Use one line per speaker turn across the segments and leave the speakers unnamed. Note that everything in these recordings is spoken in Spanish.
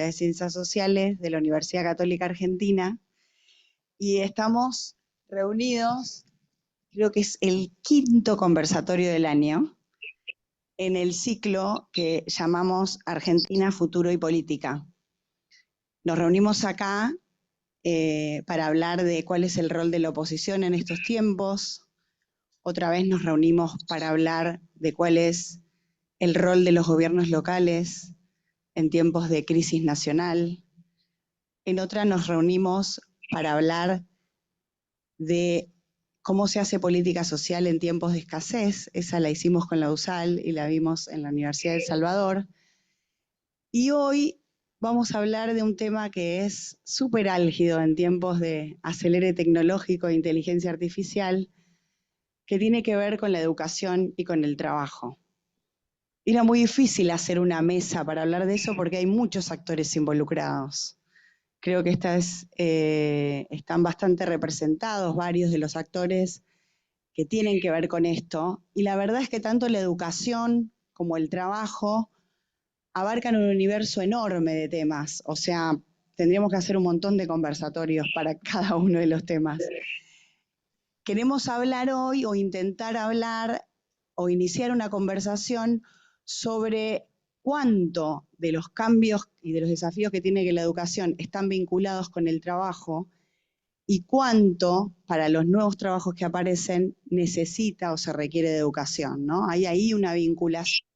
de Ciencias Sociales de la Universidad Católica Argentina y estamos reunidos, creo que es el quinto conversatorio del año, en el ciclo que llamamos Argentina, Futuro y Política. Nos reunimos acá para hablar de cuál es el rol de la oposición en estos tiempos. Otra vez nos reunimos para hablar de cuál es el rol de los gobiernos locales en tiempos de crisis nacional. En otra nos reunimos para hablar de cómo se hace política social en tiempos de escasez. Esa la hicimos con la USAL y la vimos en la Universidad de El Salvador. Y hoy vamos a hablar de un tema que es súper álgido en tiempos de acelere tecnológico e inteligencia artificial, que tiene que ver con la educación y con el trabajo. Era muy difícil hacer una mesa para hablar de eso porque hay muchos actores involucrados. Creo que están bastante representados varios de los actores que tienen que ver con esto. Y la verdad es que tanto la educación como el trabajo abarcan un universo enorme de temas. O sea, tendríamos que hacer un montón de conversatorios para cada uno de los temas. Queremos hablar hoy o intentar hablar o iniciar una conversación sobre cuánto de los cambios y de los desafíos que tiene que la educación están vinculados con el trabajo y cuánto para los nuevos trabajos que aparecen necesita o se requiere de educación, ¿no? Hay ahí una vinculación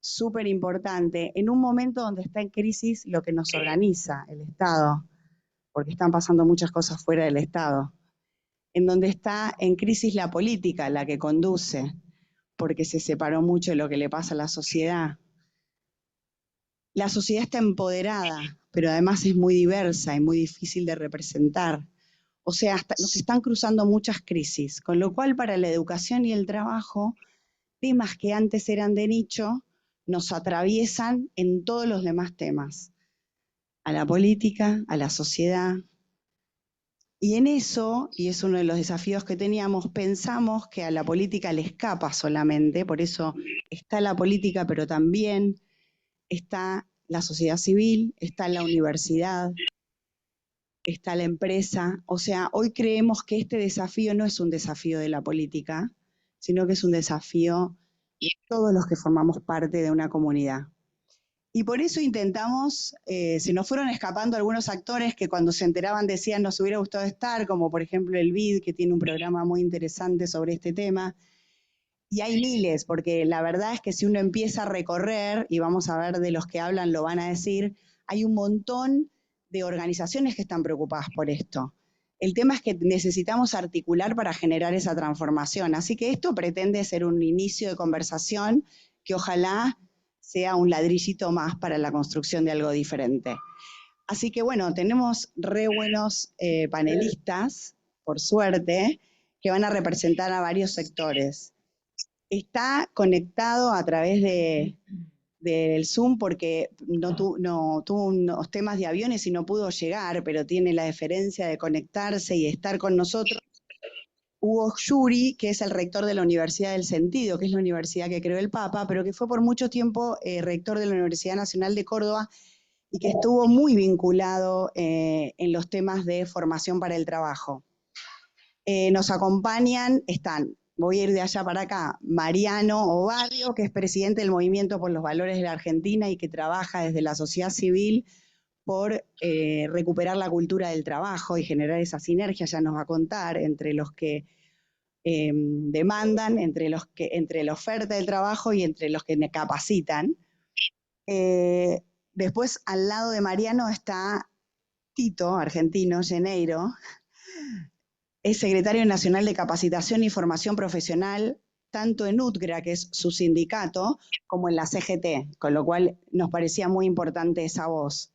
súper importante en un momento donde está en crisis lo que nos organiza, el Estado, porque están pasando muchas cosas fuera del Estado, en donde está en crisis la política, la que conduce, porque se separó mucho de lo que le pasa a la sociedad. La sociedad está empoderada, pero además es muy diversa y muy difícil de representar. O sea, nos están cruzando muchas crisis, con lo cual para la educación y el trabajo, temas que antes eran de nicho, nos atraviesan en todos los demás temas, a la política, a la sociedad. Y en eso, y es uno de los desafíos que teníamos, pensamos que a la política le escapa solamente, por eso está la política, pero también está la sociedad civil, está la universidad, está la empresa. O sea, hoy creemos que este desafío no es un desafío de la política, sino que es un desafío de todos los que formamos parte de una comunidad. Y por eso intentamos, se nos fueron escapando algunos actores que cuando se enteraban decían nos hubiera gustado estar, como por ejemplo el BID, que tiene un programa muy interesante sobre este tema. Y hay miles, porque la verdad es que si uno empieza a recorrer, y vamos a ver de los que hablan lo van a decir, hay un montón de organizaciones que están preocupadas por esto. El tema es que necesitamos articular para generar esa transformación. Así que esto pretende ser un inicio de conversación que ojalá sea un ladrillito más para la construcción de algo diferente. Así que bueno, tenemos re buenos panelistas, por suerte, que van a representar a varios sectores. Está conectado a través del Zoom porque tuvo unos temas de aviones y no pudo llegar, pero tiene la deferencia de conectarse y estar con nosotros. Hugo Yuri, que es el rector de la Universidad del Sentido, que es la universidad que creó el Papa, pero que fue por mucho tiempo rector de la Universidad Nacional de Córdoba y que estuvo muy vinculado en los temas de formación para el trabajo. Nos acompañan, voy a ir de allá para acá, Mariano Obarrio, que es presidente del Movimiento por los Valores de la Argentina y que trabaja desde la sociedad civil por recuperar la cultura del trabajo y generar esa sinergia, ya nos va a contar, entre los que demandan, entre la oferta del trabajo y entre los que capacitan. Después, al lado de Mariano está Tito, argentino, Geneiro, es secretario nacional de Capacitación y Formación Profesional, tanto en UTGRA, que es su sindicato, como en la CGT, con lo cual nos parecía muy importante esa voz.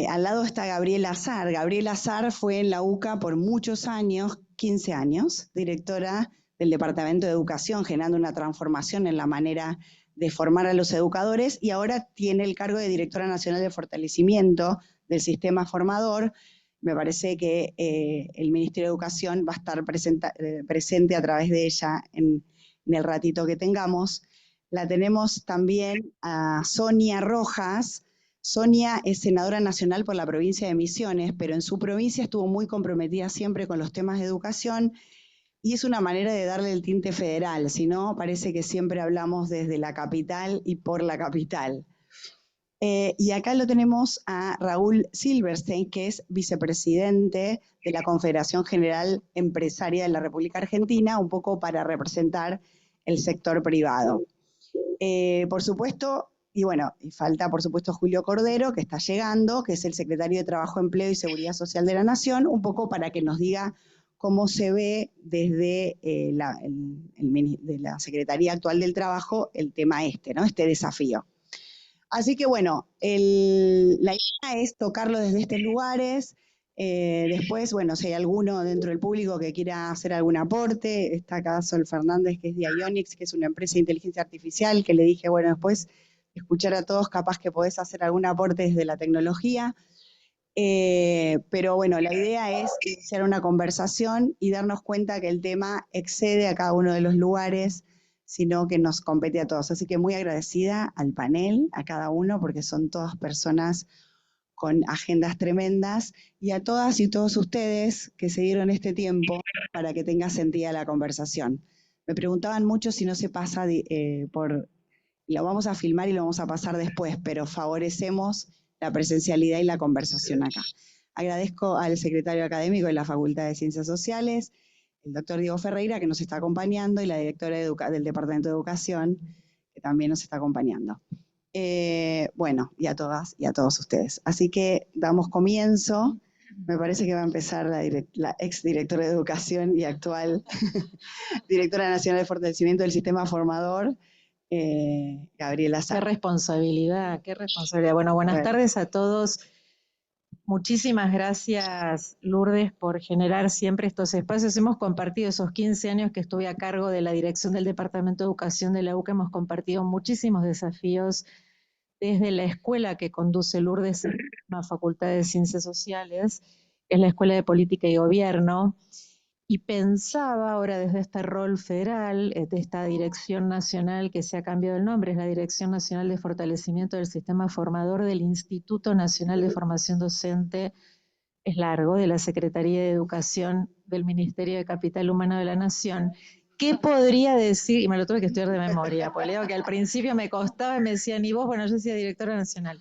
Al lado está Gabriela Azar. Gabriela Azar fue en la UCA por muchos años, 15 años, directora del Departamento de Educación, generando una transformación en la manera de formar a los educadores, y ahora tiene el cargo de directora nacional de fortalecimiento del sistema formador. Me parece que el Ministerio de Educación va a estar presente a través de ella en el ratito que tengamos. La tenemos también a Sonia Rojas, Sonia es senadora nacional por la provincia de Misiones, pero en su provincia estuvo muy comprometida siempre con los temas de educación y es una manera de darle el tinte federal, si no, parece que siempre hablamos desde la capital y por la capital. Y acá lo tenemos a Raúl Silverstein, que es vicepresidente de la Confederación General Empresaria de la República Argentina, un poco para representar el sector privado. Por supuesto, y bueno, y falta por supuesto Julio Cordero, que está llegando, que es el secretario de Trabajo, Empleo y Seguridad Social de la Nación, un poco para que nos diga cómo se ve desde de la Secretaría actual del Trabajo el tema ¿no? Este desafío. Así que bueno, la idea es tocarlo desde estos lugares. Después, bueno, si hay alguno dentro del público que quiera hacer algún aporte, está acá Sol Fernández, que es de Ionix, que es una empresa de inteligencia artificial, que le dije, bueno, después escuchar a todos, capaz que podés hacer algún aporte desde la tecnología. Pero bueno, la idea es iniciar una conversación y darnos cuenta que el tema excede a cada uno de los lugares, sino que nos compete a todos. Así que muy agradecida al panel, a cada uno, porque son todas personas con agendas tremendas, y a todas y todos ustedes que se dieron este tiempo para que tenga sentido la conversación. Me preguntaban mucho si no se pasa lo vamos a filmar y lo vamos a pasar después, pero favorecemos la presencialidad y la conversación acá. Agradezco al secretario académico de la Facultad de Ciencias Sociales, el doctor Diego Ferreira, que nos está acompañando, y la directora del Departamento de Educación, que también nos está acompañando. Bueno, y a todas y a todos ustedes. Así que damos comienzo. Me parece que va a empezar la ex directora de Educación y actual directora nacional de fortalecimiento del sistema formador, Gabriela Sá.
Qué responsabilidad, qué responsabilidad. Bueno, buenas tardes a todos. Muchísimas gracias, Lourdes, por generar siempre estos espacios. Hemos compartido esos 15 años que estuve a cargo de la dirección del Departamento de Educación de la UCA, hemos compartido muchísimos desafíos desde la escuela que conduce Lourdes en la Facultad de Ciencias Sociales, que es la Escuela de Política y Gobierno, y pensaba ahora desde este rol federal, de esta Dirección Nacional que se ha cambiado el nombre, es la Dirección Nacional de Fortalecimiento del Sistema Formador del Instituto Nacional de Formación Docente, es largo, de la Secretaría de Educación del Ministerio de Capital Humano de la Nación. ¿Qué podría decir? Y me lo tuve que estudiar de memoria, porque leo que al principio me costaba y me decían, ¿y vos? Bueno, yo decía directora nacional.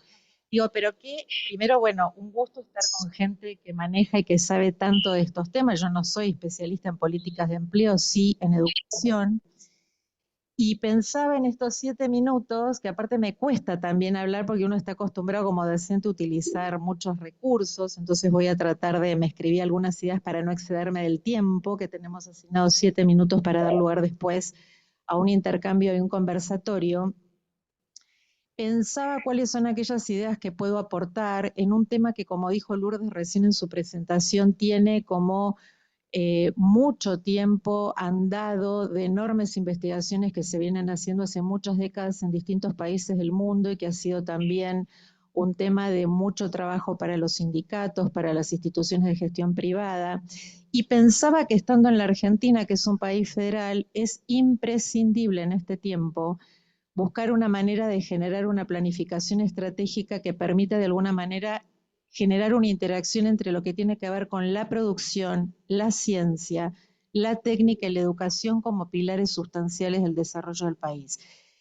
Digo, pero qué, primero, bueno, un gusto estar con gente que maneja y que sabe tanto de estos temas. Yo no soy especialista en políticas de empleo, sí en educación. Y pensaba en estos 7 minutos, que aparte me cuesta también hablar porque uno está acostumbrado como docente a utilizar muchos recursos, entonces voy a tratar me escribí algunas ideas para no excederme del tiempo, que tenemos asignado 7 minutos para dar lugar después a un intercambio y un conversatorio. Pensaba cuáles son aquellas ideas que puedo aportar en un tema que, como dijo Lourdes recién en su presentación, tiene como mucho tiempo andado de enormes investigaciones que se vienen haciendo hace muchas décadas en distintos países del mundo y que ha sido también un tema de mucho trabajo para los sindicatos, para las instituciones de gestión privada. Y pensaba que estando en la Argentina, que es un país federal, es imprescindible en este tiempo buscar una manera de generar una planificación estratégica que permita de alguna manera generar una interacción entre lo que tiene que ver con la producción, la ciencia, la técnica y la educación como pilares sustanciales del desarrollo del país.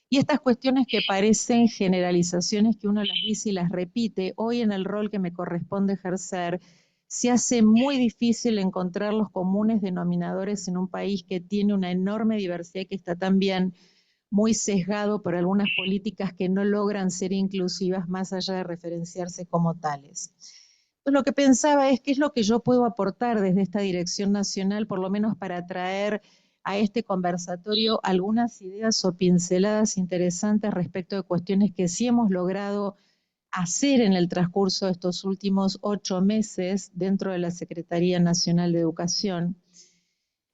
Y estas cuestiones que parecen generalizaciones que uno las dice y las repite, hoy en el rol que me corresponde ejercer, se hace muy difícil encontrar los comunes denominadores en un país que tiene una enorme diversidad y que está también muy sesgado por algunas políticas que no logran ser inclusivas más allá de referenciarse como tales. Entonces, lo que pensaba es qué es lo que yo puedo aportar desde esta dirección nacional, por lo menos para traer a este conversatorio algunas ideas o pinceladas interesantes respecto de cuestiones que sí hemos logrado hacer en el transcurso de estos últimos 8 meses dentro de la Secretaría Nacional de Educación.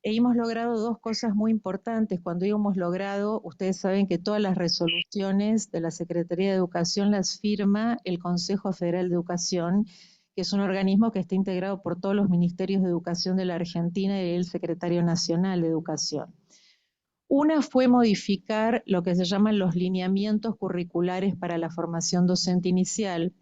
Hemos logrado 2 cosas muy importantes. Cuando hemos logrado, ustedes saben que todas las resoluciones de la Secretaría de Educación las firma el Consejo Federal de Educación, que es un organismo que está integrado por todos los ministerios de educación de la Argentina y el Secretario Nacional de Educación. Una fue modificar lo que se llaman los lineamientos curriculares para la formación docente inicial,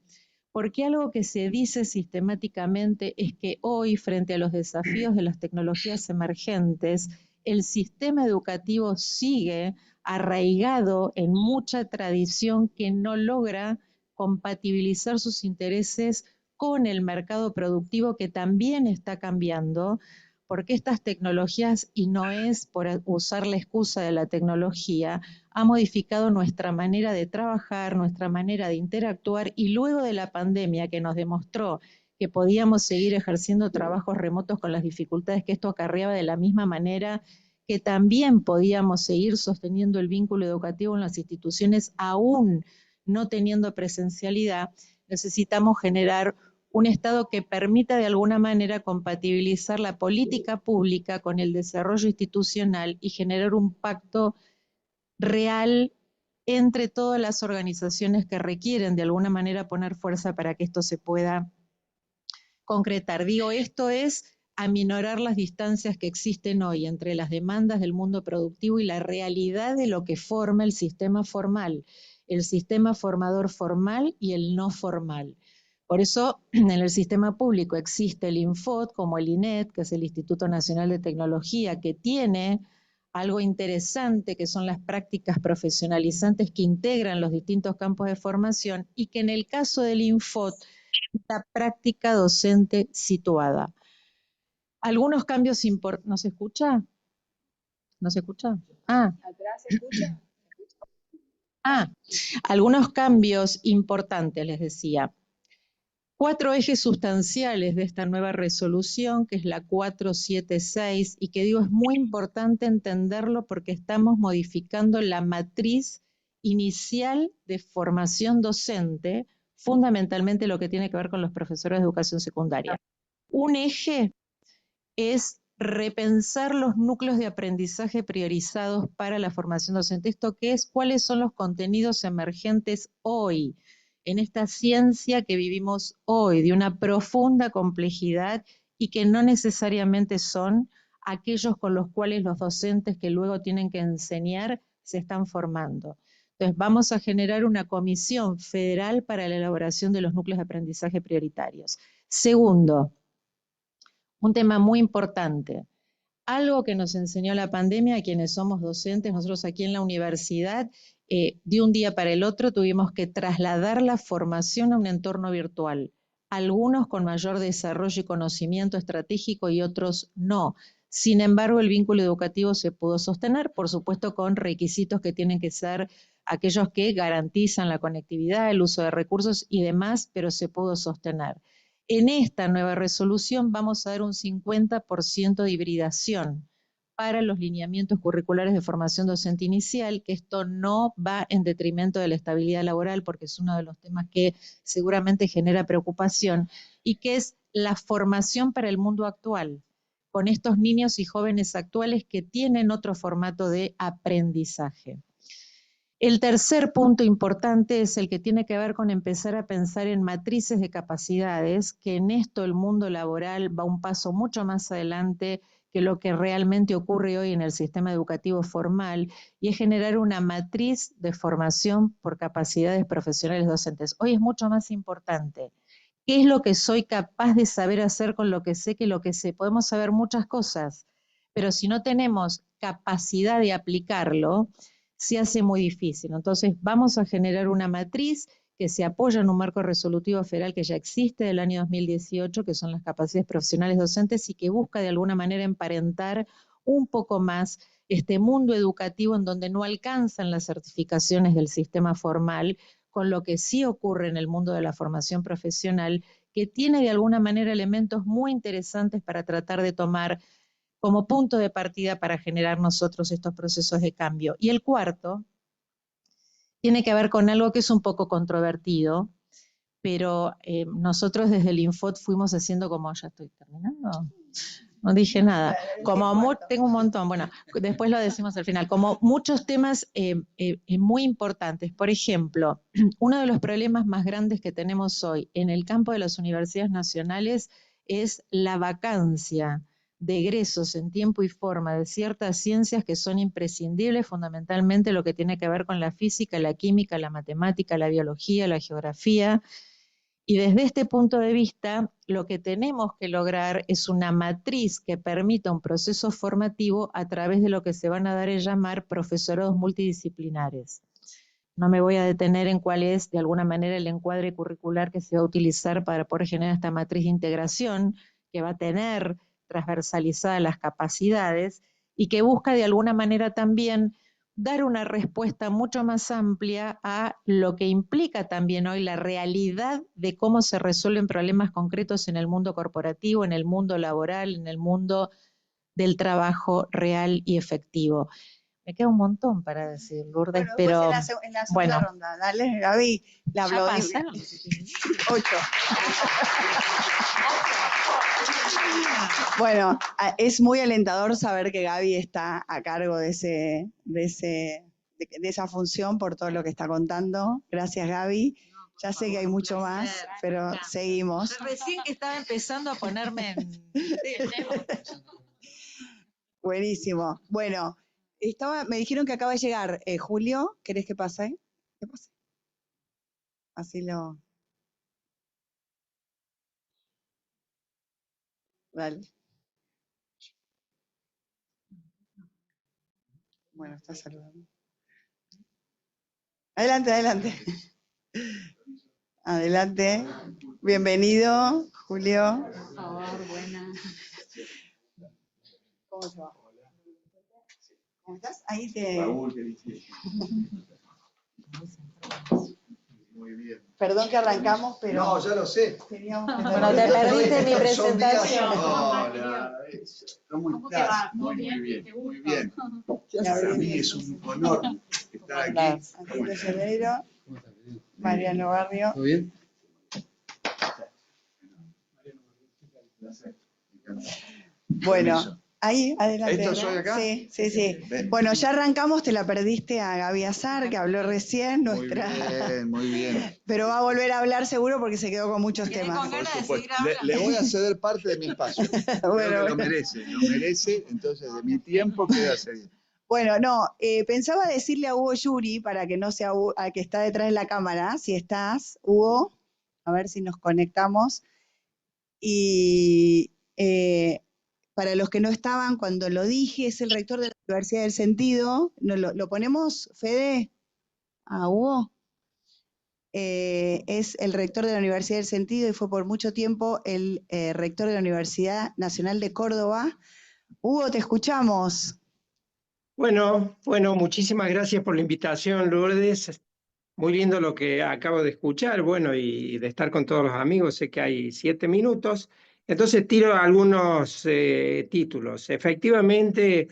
porque algo que se dice sistemáticamente es que hoy, frente a los desafíos de las tecnologías emergentes, el sistema educativo sigue arraigado en mucha tradición que no logra compatibilizar sus intereses con el mercado productivo, que también está cambiando, porque estas tecnologías, y no es por usar la excusa de la tecnología, ha modificado nuestra manera de trabajar, nuestra manera de interactuar, y luego de la pandemia, que nos demostró que podíamos seguir ejerciendo trabajos remotos con las dificultades que esto acarreaba, de la misma manera que también podíamos seguir sosteniendo el vínculo educativo en las instituciones aún no teniendo presencialidad, necesitamos generar un Estado que permita de alguna manera compatibilizar la política pública con el desarrollo institucional y generar un pacto real entre todas las organizaciones que requieren de alguna manera poner fuerza para que esto se pueda concretar. Digo, esto es aminorar las distancias que existen hoy entre las demandas del mundo productivo y la realidad de lo que forma el sistema formal, el sistema formador formal y el no formal. Por eso, en el sistema público existe el INFOT, como el INET, que es el Instituto Nacional de Tecnología, que tiene algo interesante, que son las prácticas profesionalizantes que integran los distintos campos de formación, y que en el caso del INFOT, la práctica docente situada. Algunos cambios importantes. ¿No se escucha? ¿No se escucha?
¿Atrás se escucha?
Algunos cambios importantes, les decía. 4 ejes sustanciales de esta nueva resolución, que es la 476, y que digo, es muy importante entenderlo porque estamos modificando la matriz inicial de formación docente, fundamentalmente lo que tiene que ver con los profesores de educación secundaria. Un eje es repensar los núcleos de aprendizaje priorizados para la formación docente. ¿Esto qué es? ¿Cuáles son los contenidos emergentes hoy, en esta ciencia que vivimos hoy, de una profunda complejidad y que no necesariamente son aquellos con los cuales los docentes que luego tienen que enseñar se están formando? Entonces, vamos a generar una comisión federal para la elaboración de los núcleos de aprendizaje prioritarios. Segundo, un tema muy importante, algo que nos enseñó la pandemia a quienes somos docentes, nosotros aquí en la universidad, de un día para el otro tuvimos que trasladar la formación a un entorno virtual, algunos con mayor desarrollo y conocimiento estratégico y otros no. Sin embargo, el vínculo educativo se pudo sostener, por supuesto con requisitos que tienen que ser aquellos que garantizan la conectividad, el uso de recursos y demás, pero se pudo sostener. En esta nueva resolución vamos a dar un 50% de hibridación para los lineamientos curriculares de formación docente inicial, que esto no va en detrimento de la estabilidad laboral, porque es uno de los temas que seguramente genera preocupación, y que es la formación para el mundo actual, con estos niños y jóvenes actuales que tienen otro formato de aprendizaje. El tercer punto importante es el que tiene que ver con empezar a pensar en matrices de capacidades, que en esto el mundo laboral va un paso mucho más adelante que lo que realmente ocurre hoy en el sistema educativo formal, y es generar una matriz de formación por capacidades profesionales docentes. Hoy es mucho más importante. ¿Qué es lo que soy capaz de saber hacer con lo que sé que lo que sé? Podemos saber muchas cosas, pero si no tenemos capacidad de aplicarlo, se hace muy difícil. Entonces, vamos a generar una matriz que se apoya en un marco resolutivo federal que ya existe del año 2018, que son las capacidades profesionales docentes, y que busca de alguna manera emparentar un poco más este mundo educativo en donde no alcanzan las certificaciones del sistema formal, con lo que sí ocurre en el mundo de la formación profesional, que tiene de alguna manera elementos muy interesantes para tratar de tomar como punto de partida para generar nosotros estos procesos de cambio. Y el cuarto tiene que ver con algo que es un poco controvertido, pero nosotros desde el Infot fuimos haciendo como, ya estoy terminando, no dije nada, como tengo un montón, bueno, después lo decimos al final, como muchos temas muy importantes. Por ejemplo, uno de los problemas más grandes que tenemos hoy en el campo de las universidades nacionales es la vacancia de egresos en tiempo y forma de ciertas ciencias que son imprescindibles, fundamentalmente lo que tiene que ver con la física, la química, la matemática, la biología, la geografía. Y desde este punto de vista, lo que tenemos que lograr es una matriz que permita un proceso formativo a través de lo que se van a dar a llamar profesorados multidisciplinares. No me voy a detener en cuál es, de alguna manera, el encuadre curricular que se va a utilizar para poder generar esta matriz de integración, que va a tener transversalizadas las capacidades y que busca de alguna manera también dar una respuesta mucho más amplia a lo que implica también hoy la realidad de cómo se resuelven problemas concretos en el mundo corporativo, en el mundo laboral, en el mundo del trabajo real y efectivo. Me queda un montón para decir, Lourdes,
Bueno,
pero
en la segunda
bueno,
ronda. Dale, Gaby. La
ya
aplaudimos.
pasaron.
8. Bueno, es muy alentador saber que Gaby está a cargo de esa función por todo lo que está contando. Gracias, Gaby. Ya sé que hay mucho más, pero seguimos.
Yo recién que estaba empezando a ponerme en...
Buenísimo. Bueno, me dijeron que acaba de llegar Julio. ¿Querés que pase? ¿Qué pase? Así lo... Dale. Bueno, está saludando. Adelante, adelante. Adelante. Bienvenido, Julio.
Por favor, buenas.
¿Cómo te va? ¿Cómo estás? Ahí te...
Raúl, ¿qué dices? Muy bien.
Perdón que arrancamos, pero...
No, ya lo sé.
Teníamos que...
Bueno, te perdiste mi
Son
presentación.
días- Hola. ¿Cómo
¿Cómo te
estás?
va?
Muy
¿Bien?
bien,
¿Te
muy
gusta?
bien. Para mí es un honor estar aquí.
Angelito Cerdeiro, Mariano Barrio.
¿Todo bien?
Bueno, ahí, adelante.
¿Esto soy acá?
Sí, sí, sí.
Ven.
Bueno, ya arrancamos, te la perdiste a Gaby Azar, que habló recién,
Muy
nuestra...
bien, muy bien.
Pero va a volver a hablar seguro porque se quedó con muchos
Quedé
temas.
con
Por
ganas de
supuesto.
seguir hablando.
Le voy a ceder parte de mi espacio. Creo
Bueno,
que
bueno.
lo merece, entonces de mi tiempo queda cedido.
Bueno, no, pensaba decirle a Hugo Yuri, para que no sea Hugo, al que está detrás de la cámara, si estás, Hugo, a ver si nos conectamos. Y para los que no estaban, cuando lo dije, es el rector de la Universidad del Sentido. ¿Lo ponemos, Fede, a Hugo? Es el rector de la Universidad del Sentido y fue por mucho tiempo el rector de la Universidad Nacional de Córdoba. Hugo, te escuchamos.
Bueno, muchísimas gracias por la invitación, Lourdes. Muy lindo lo que acabo de escuchar, bueno, y de estar con todos los amigos. Sé que hay 7 minutos. Entonces tiro algunos títulos. Efectivamente,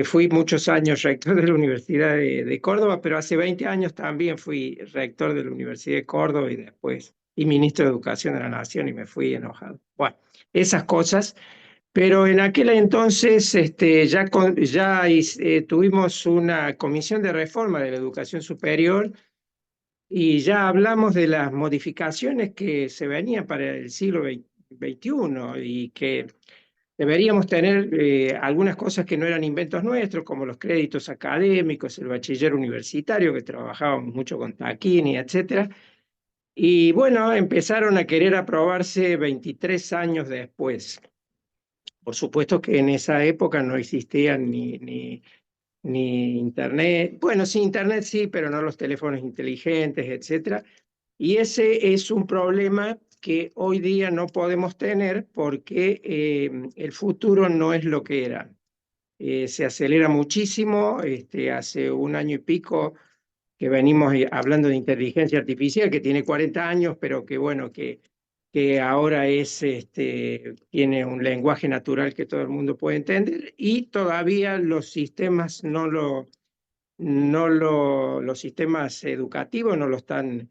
fui muchos años rector de la Universidad de Córdoba, pero hace 20 años también fui rector de la Universidad de Córdoba y después y ministro de Educación de la Nación y me fui enojado. Bueno, esas cosas. Pero en aquel entonces tuvimos una comisión de reforma de la educación superior y ya hablamos de las modificaciones que se venían para el siglo XXI y que deberíamos tener algunas cosas que no eran inventos nuestros, como los créditos académicos, el bachiller universitario, que trabajábamos mucho con Taquini, etcétera. Y bueno, empezaron a querer aprobarse 23 años después. Por supuesto que en esa época no existían ni internet. Bueno, sí, internet sí, pero no los teléfonos inteligentes, etcétera. Y ese es un problema que hoy día no podemos tener porque el futuro no es lo que era. Se acelera muchísimo. Hace un año y pico que venimos hablando de inteligencia artificial, que tiene 40 años, pero que bueno, que ahora tiene un lenguaje natural que todo el mundo puede entender, y todavía los sistemas los sistemas educativos no lo están,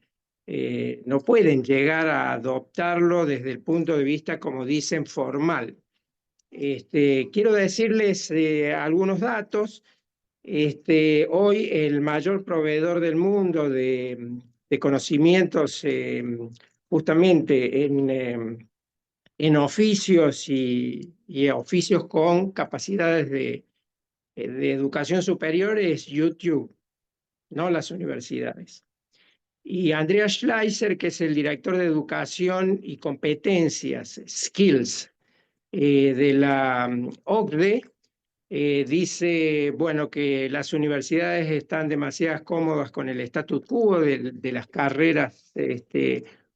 no pueden llegar a adoptarlo desde el punto de vista, como dicen, formal. Quiero decirles algunos datos. Hoy el mayor proveedor del mundo de conocimientos justamente en oficios y oficios con capacidades de educación superior es YouTube, no las universidades. Y Andreas Schleicher, que es el director de educación y competencias, skills, de la OCDE, dice, bueno, que las universidades están demasiado cómodas con el status quo de las carreras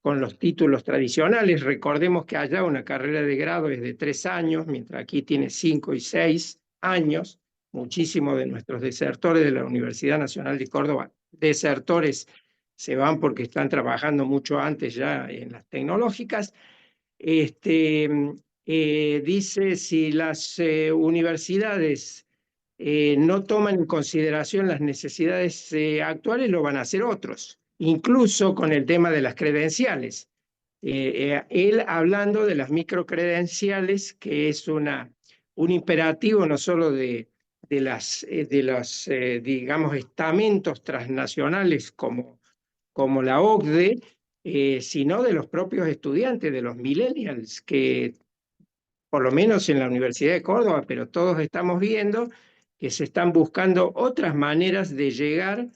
con los títulos tradicionales. Recordemos que allá una carrera de grado es de 3 años, mientras aquí tiene 5 y 6 años. Muchísimos de nuestros desertores de la Universidad Nacional de Córdoba, desertores, se van porque están trabajando mucho antes ya en las tecnológicas. Dice, si las universidades no toman en consideración las necesidades actuales, lo van a hacer otros, incluso con el tema de las credenciales. Él hablando de las microcredenciales, que es un imperativo no solo de los, digamos, estamentos transnacionales como la OCDE, sino de los propios estudiantes, de los millennials, que por lo menos en la Universidad de Córdoba, pero todos estamos viendo que se están buscando otras maneras de llegar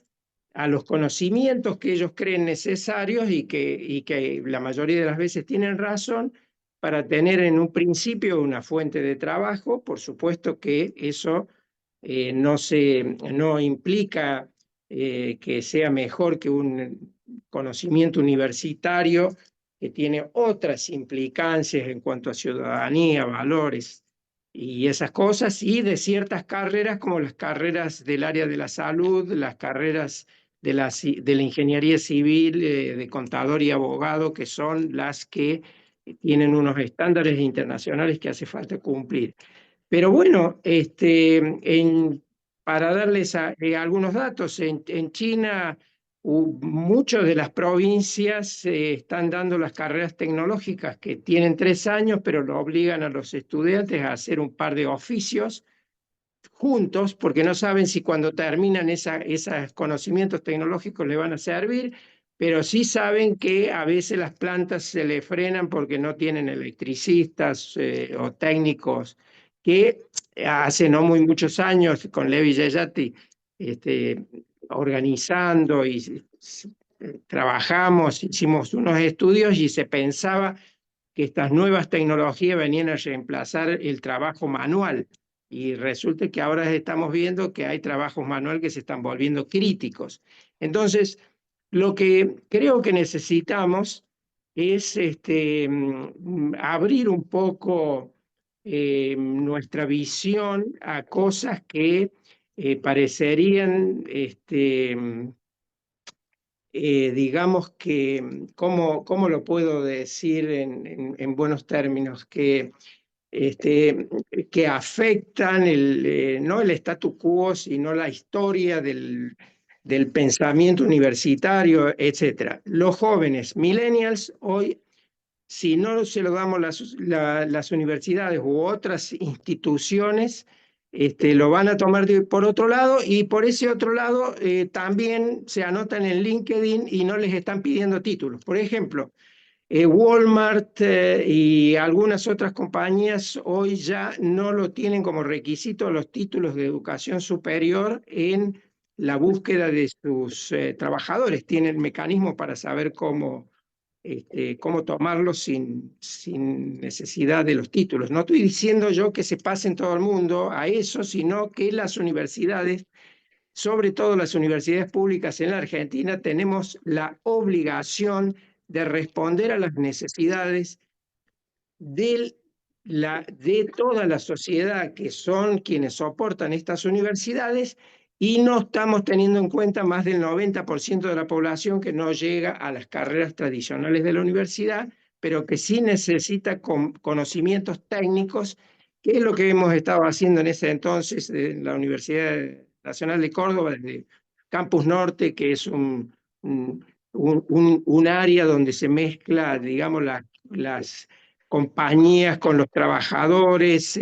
a los conocimientos que ellos creen necesarios y que la mayoría de las veces tienen razón para tener en un principio una fuente de trabajo. Por supuesto que eso no implica que sea mejor que un conocimiento universitario que tiene otras implicancias en cuanto a ciudadanía, valores y esas cosas, y de ciertas carreras como las carreras del área de la salud, las carreras de la ingeniería civil, de contador y abogado, que son las que tienen unos estándares internacionales que hace falta cumplir. Pero bueno, para darles algunos datos, en China muchas de las provincias están dando las carreras tecnológicas que tienen 3 años, pero lo obligan a los estudiantes a hacer un par de oficios juntos, porque no saben si cuando terminan esos conocimientos tecnológicos les van a servir, pero sí saben que a veces las plantas se le frenan porque no tienen electricistas o técnicos que hace no muy muchos años con Levi Yeyati organizando y trabajamos, hicimos unos estudios y se pensaba que estas nuevas tecnologías venían a reemplazar el trabajo manual. Y resulta que ahora estamos viendo que hay trabajos manuales que se están volviendo críticos. Entonces, lo que creo que necesitamos es abrir un poco nuestra visión a cosas que parecerían, digamos que, ¿cómo lo puedo decir en buenos términos? Que afectan no el status quo, sino la historia del pensamiento universitario, etc. Los jóvenes millennials hoy, si no se lo damos las universidades u otras instituciones, lo van a tomar por otro lado, y por ese otro lado también se anotan en LinkedIn y no les están pidiendo títulos. Por ejemplo, Walmart y algunas otras compañías hoy ya no lo tienen como requisito los títulos de educación superior en la búsqueda de sus trabajadores. Tienen mecanismos para saber cómo tomarlos sin necesidad de los títulos. No estoy diciendo yo que se pase en todo el mundo a eso, sino que las universidades, sobre todo las universidades públicas en la Argentina, tenemos la obligación de responder a las necesidades de toda la sociedad, que son quienes soportan estas universidades, y no estamos teniendo en cuenta más del 90% de la población que no llega a las carreras tradicionales de la universidad, pero que sí necesita conocimientos técnicos, que es lo que hemos estado haciendo en ese entonces en la Universidad Nacional de Córdoba, desde Campus Norte, que es un área donde se mezcla, digamos, las compañías con los trabajadores,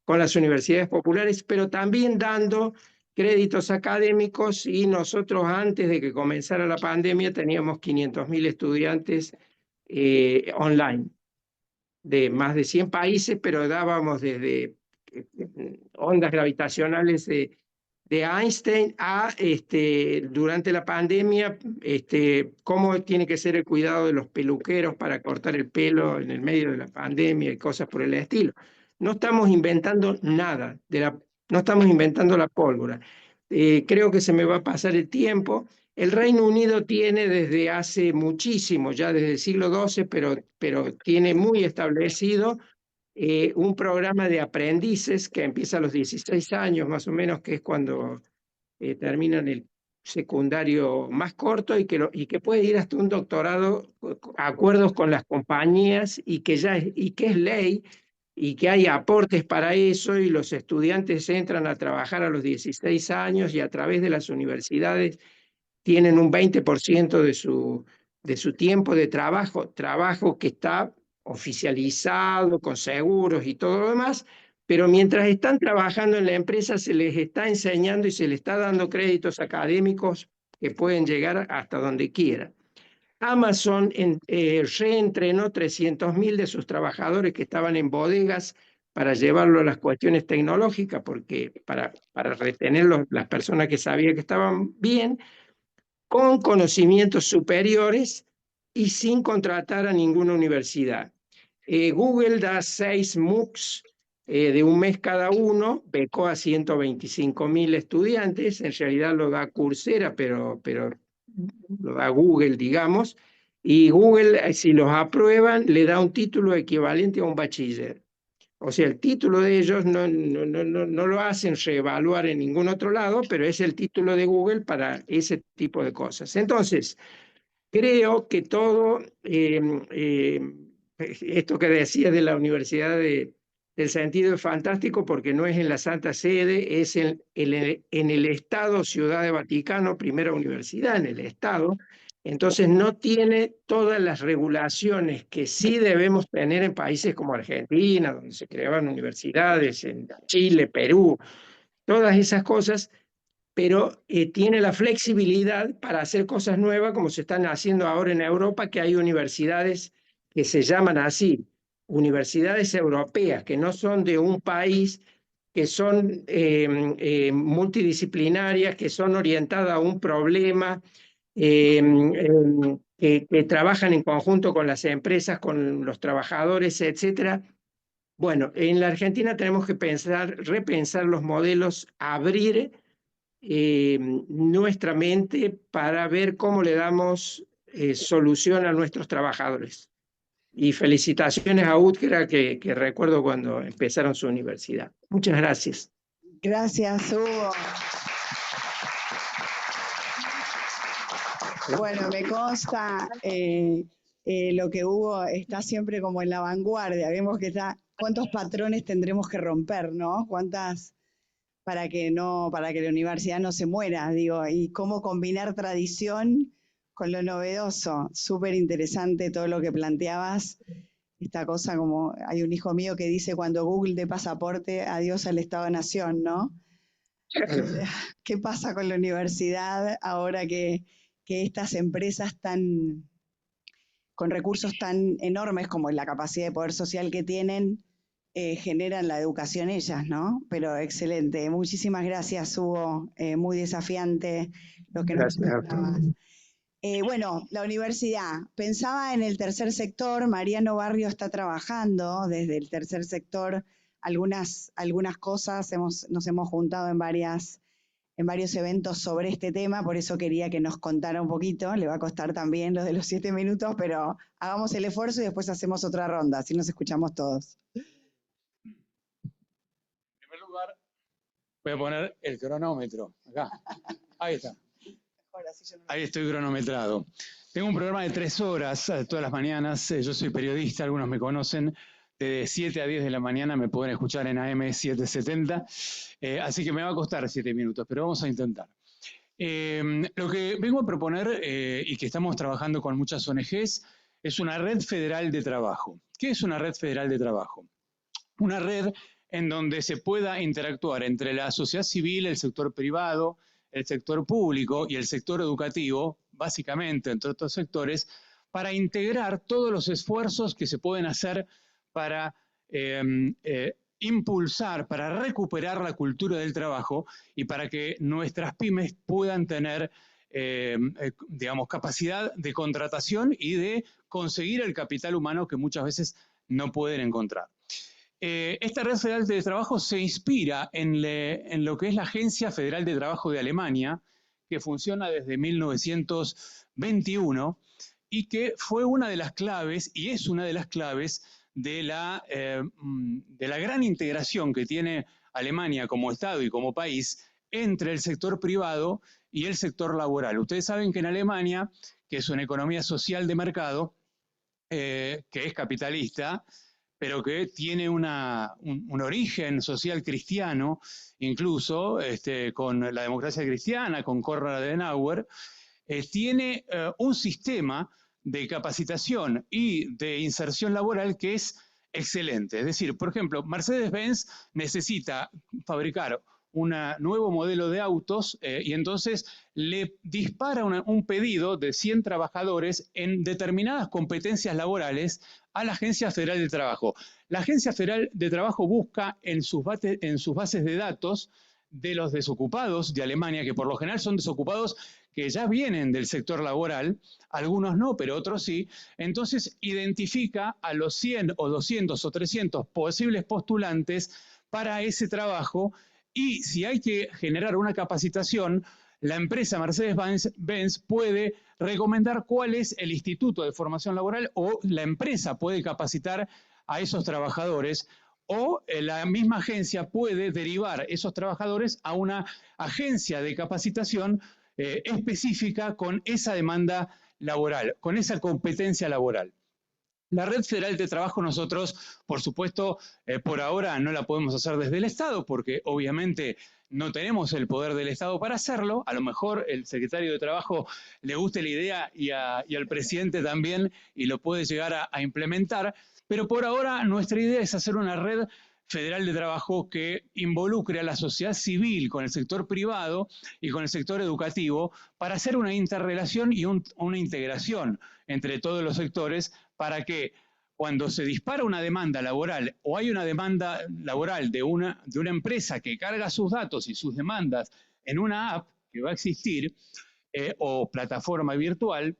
con las universidades populares, pero también dando créditos académicos, y nosotros antes de que comenzara la pandemia teníamos 500.000 estudiantes online. de más de 100 países, pero dábamos desde ondas gravitacionales de Einstein a, durante la pandemia, cómo tiene que ser el cuidado de los peluqueros para cortar el pelo en el medio de la pandemia y cosas por el estilo. No estamos inventando nada, no estamos inventando la pólvora. Creo que se me va a pasar el tiempo. El Reino Unido tiene desde hace muchísimo, ya desde el siglo XII, pero tiene muy establecido un programa de aprendices que empieza a los 16 años más o menos, que es cuando terminan el secundario más corto y que puede ir hasta un doctorado, acuerdos con las compañías y que es ley y que hay aportes para eso y los estudiantes entran a trabajar a los 16 años y a través de las universidades tienen un 20% de su tiempo de trabajo que está oficializado, con seguros y todo lo demás, pero mientras están trabajando en la empresa se les está enseñando y se les está dando créditos académicos que pueden llegar hasta donde quieran. Amazon reentrenó 300.000 de sus trabajadores que estaban en bodegas para llevarlo a las cuestiones tecnológicas, porque para retener las personas que sabían que estaban bien, con conocimientos superiores y sin contratar a ninguna universidad. Google da 6 MOOCs de un mes cada uno, becó a 125.000 estudiantes, en realidad lo da Coursera, pero lo da Google, digamos, y Google, si los aprueban, le da un título equivalente a un bachiller. O sea, el título de ellos no lo hacen reevaluar en ningún otro lado, pero es el título de Google para ese tipo de cosas. Entonces, creo que todo esto que decía de la Universidad del Sentido es fantástico porque no es en la Santa Sede, es en el Estado Ciudad de Vaticano, primera universidad en el Estado. Entonces no tiene todas las regulaciones que sí debemos tener en países como Argentina, donde se creaban universidades, en Chile, Perú, todas esas cosas, pero tiene la flexibilidad para hacer cosas nuevas como se están haciendo ahora en Europa, que hay universidades que se llaman así, universidades europeas, que no son de un país, que son multidisciplinarias, que son orientadas a un problema, que trabajan en conjunto con las empresas, con los trabajadores, etcétera. Bueno, en la Argentina tenemos que repensar los modelos, abrir nuestra mente para ver cómo le damos solución a nuestros trabajadores. Y felicitaciones a UTCRA, que recuerdo cuando empezaron su universidad. Muchas gracias.
Gracias, Hugo. Bueno, me consta lo que Hugo está siempre como en la vanguardia. Vemos que está, cuántos patrones tendremos que romper, ¿no? Cuántas para que la universidad no se muera, digo, y cómo combinar tradición con lo novedoso. Súper interesante todo lo que planteabas. Esta cosa como, hay un hijo mío que dice cuando Google dé pasaporte, adiós al Estado-Nación, ¿no? ¿Qué pasa con la universidad ahora que estas empresas con recursos tan enormes como la capacidad de poder social que tienen, generan la educación ellas, ¿no? Pero excelente. Muchísimas gracias, Hugo. Muy desafiante lo que nos contabas. Bueno, la universidad. Pensaba en el tercer sector. Mariano Barrio está trabajando desde el tercer sector algunas cosas. Nos hemos juntado en varios eventos sobre este tema, por eso quería que nos contara un poquito. Le va a costar también los de los 7 minutos, pero hagamos el esfuerzo y después hacemos otra ronda, así nos escuchamos todos.
En primer lugar, voy a poner el cronómetro, acá. Ahí está. Ahí estoy cronometrado. Tengo un programa de 3 horas todas las mañanas. Yo soy periodista, algunos me conocen. De 7 a 10 de la mañana me pueden escuchar en AM 770. Así que me va a costar 7 minutos, pero vamos a intentar. Lo que vengo a proponer y que estamos trabajando con muchas ONGs es una red federal de trabajo. ¿Qué es una red federal de trabajo? Una red en donde se pueda interactuar entre la sociedad civil, el sector privado, el sector público y el sector educativo, básicamente, entre otros sectores, para integrar todos los esfuerzos que se pueden hacer para impulsar, para recuperar la cultura del trabajo y para que nuestras pymes puedan tener, digamos, capacidad de contratación y de conseguir el capital humano que muchas veces no pueden encontrar. Esta Red Federal de Trabajo se inspira en lo que es la Agencia Federal de Trabajo de Alemania, que funciona desde 1921 y que fue una de las claves, y es una de las claves, de la gran integración que tiene Alemania como Estado y como país entre el sector privado y el sector laboral. Ustedes saben que en Alemania, que es una economía social de mercado, que es capitalista, pero que tiene un origen social cristiano, incluso con la democracia cristiana, con Konrad Adenauer, tiene un sistema de capacitación y de inserción laboral que es excelente. Es decir, por ejemplo, Mercedes-Benz necesita fabricar un nuevo modelo de autos y entonces le dispara un pedido de 100 trabajadores en determinadas competencias laborales a la Agencia Federal de Trabajo. La Agencia Federal de Trabajo busca en sus bases de datos de los desocupados de Alemania, que por lo general son desocupados que ya vienen del sector laboral, algunos no, pero otros sí. Entonces identifica a los 100 o 200 o 300 posibles postulantes para ese trabajo, y si hay que generar una capacitación, la empresa Mercedes-Benz puede recomendar cuál es el instituto de formación laboral, o la empresa puede capacitar a esos trabajadores, o la misma agencia puede derivar esos trabajadores a una agencia de capacitación específica con esa demanda laboral, con esa competencia laboral. La Red Federal de Trabajo nosotros, por supuesto, por ahora no la podemos hacer desde el Estado, porque obviamente no tenemos el poder del Estado para hacerlo. A lo mejor el secretario de Trabajo le guste la idea y al presidente también, y lo puede llegar a implementar, pero por ahora nuestra idea es hacer una red federal de trabajo que involucre a la sociedad civil con el sector privado y con el sector educativo para hacer una interrelación y una integración entre todos los sectores, para que cuando se dispara una demanda laboral o hay una demanda laboral de una empresa que carga sus datos y sus demandas en una app que va a existir o plataforma virtual,